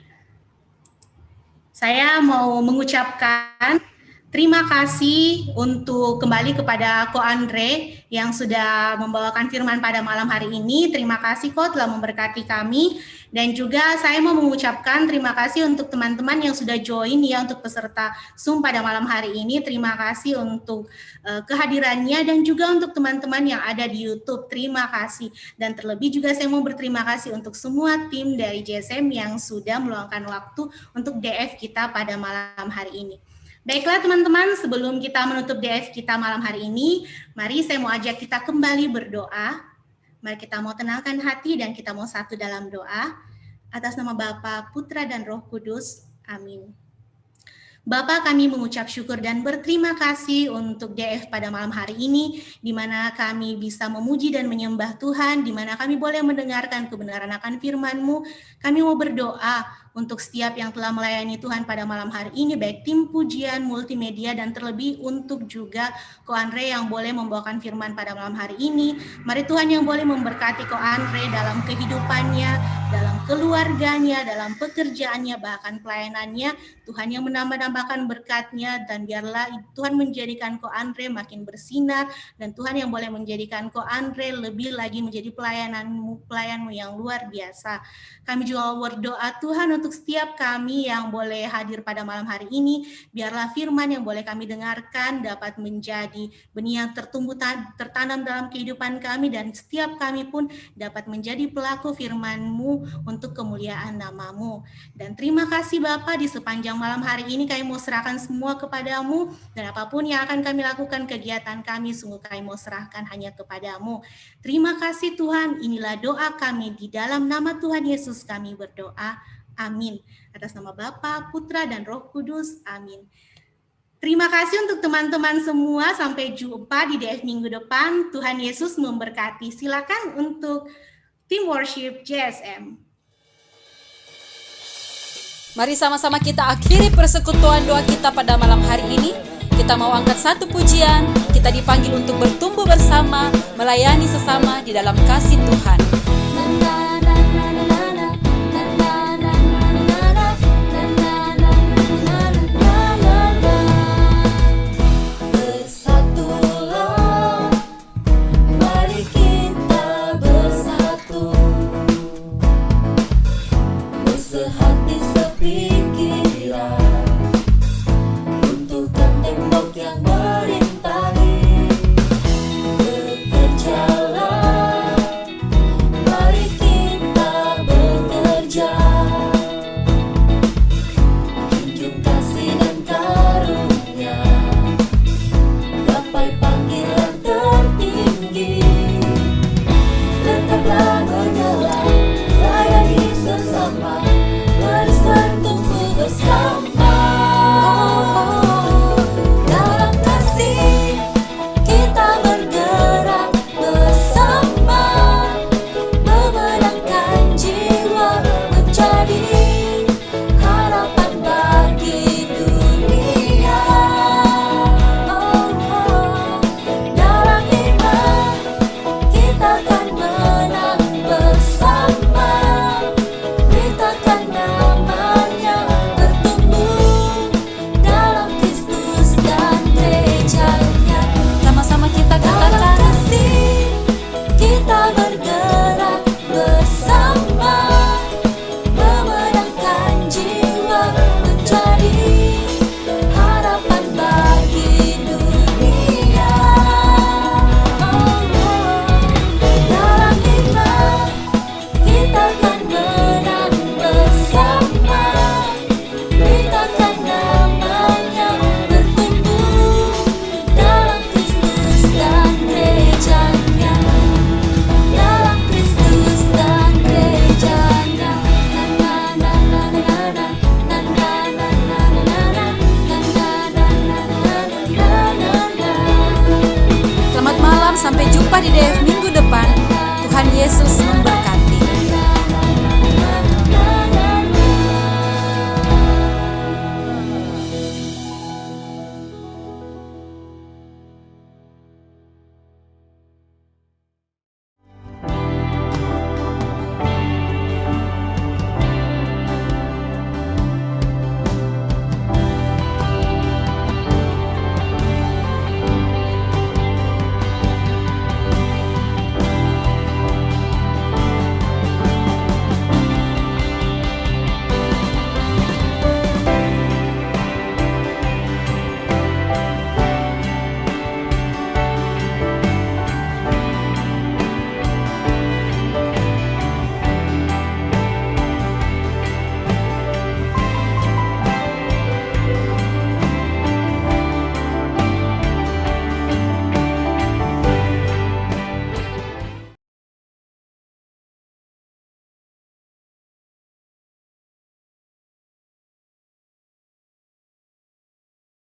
Saya mau mengucapkan terima kasih untuk kembali kepada Ko Andre yang sudah membawakan firman pada malam hari ini. Terima kasih Ko telah memberkati kami. Dan juga saya mau mengucapkan terima kasih untuk teman-teman yang sudah join ya untuk peserta Zoom pada malam hari ini. Terima kasih untuk kehadirannya dan juga untuk teman-teman yang ada di YouTube. Terima kasih. Dan terlebih juga saya mau berterima kasih untuk semua tim dari JSM yang sudah meluangkan waktu untuk DF kita pada malam hari ini. Baiklah teman-teman, sebelum kita menutup DF kita malam hari ini, mari saya mau ajak kita kembali berdoa. Mari kita mau tenangkan hati dan kita mau satu dalam doa. Atas nama Bapa, Putra, dan Roh Kudus. Amin. Bapa, kami mengucap syukur dan berterima kasih untuk DF pada malam hari ini, di mana kami bisa memuji dan menyembah Tuhan, di mana kami boleh mendengarkan kebenaran akan firman-Mu. Kami mau berdoa untuk setiap yang telah melayani Tuhan pada malam hari ini, baik tim pujian, multimedia, dan terlebih untuk juga Ko Andre yang boleh membawakan firman pada malam hari ini. Mari Tuhan yang boleh memberkati Ko Andre dalam kehidupannya, dalam keluarganya, dalam pekerjaannya, bahkan pelayanannya. Tuhan yang menambah-nambahkan berkat-Nya, dan biarlah Tuhan menjadikan Ko Andre makin bersinar, dan Tuhan yang boleh menjadikan Ko Andre lebih lagi menjadi pelayanmu yang luar biasa. Kami juga berdoa Tuhan untuk setiap kami yang boleh hadir pada malam hari ini, biarlah firman yang boleh kami dengarkan dapat menjadi benih yang tertumbuh tertanam dalam kehidupan kami, dan setiap kami pun dapat menjadi pelaku firman-Mu untuk kemuliaan nama-Mu. Dan terima kasih Bapa, di sepanjang malam hari ini kami mau serahkan semua kepada-Mu, dan apapun yang akan kami lakukan kegiatan kami, sungguh kami mau serahkan hanya kepada-Mu. Terima kasih Tuhan, inilah doa kami di dalam nama Tuhan Yesus kami berdoa. Amin. Atas nama Bapa, Putra, dan Roh Kudus. Amin. Terima kasih untuk teman-teman semua. Sampai jumpa di DF minggu depan. Tuhan Yesus memberkati. Silakan untuk tim worship JSM. Mari sama-sama kita akhiri persekutuan doa kita pada malam hari ini. Kita mau angkat satu pujian. Kita dipanggil untuk bertumbuh bersama, melayani sesama di dalam kasih Tuhan. jumpa di DF minggu depan. Tuhan Yesus memberkati.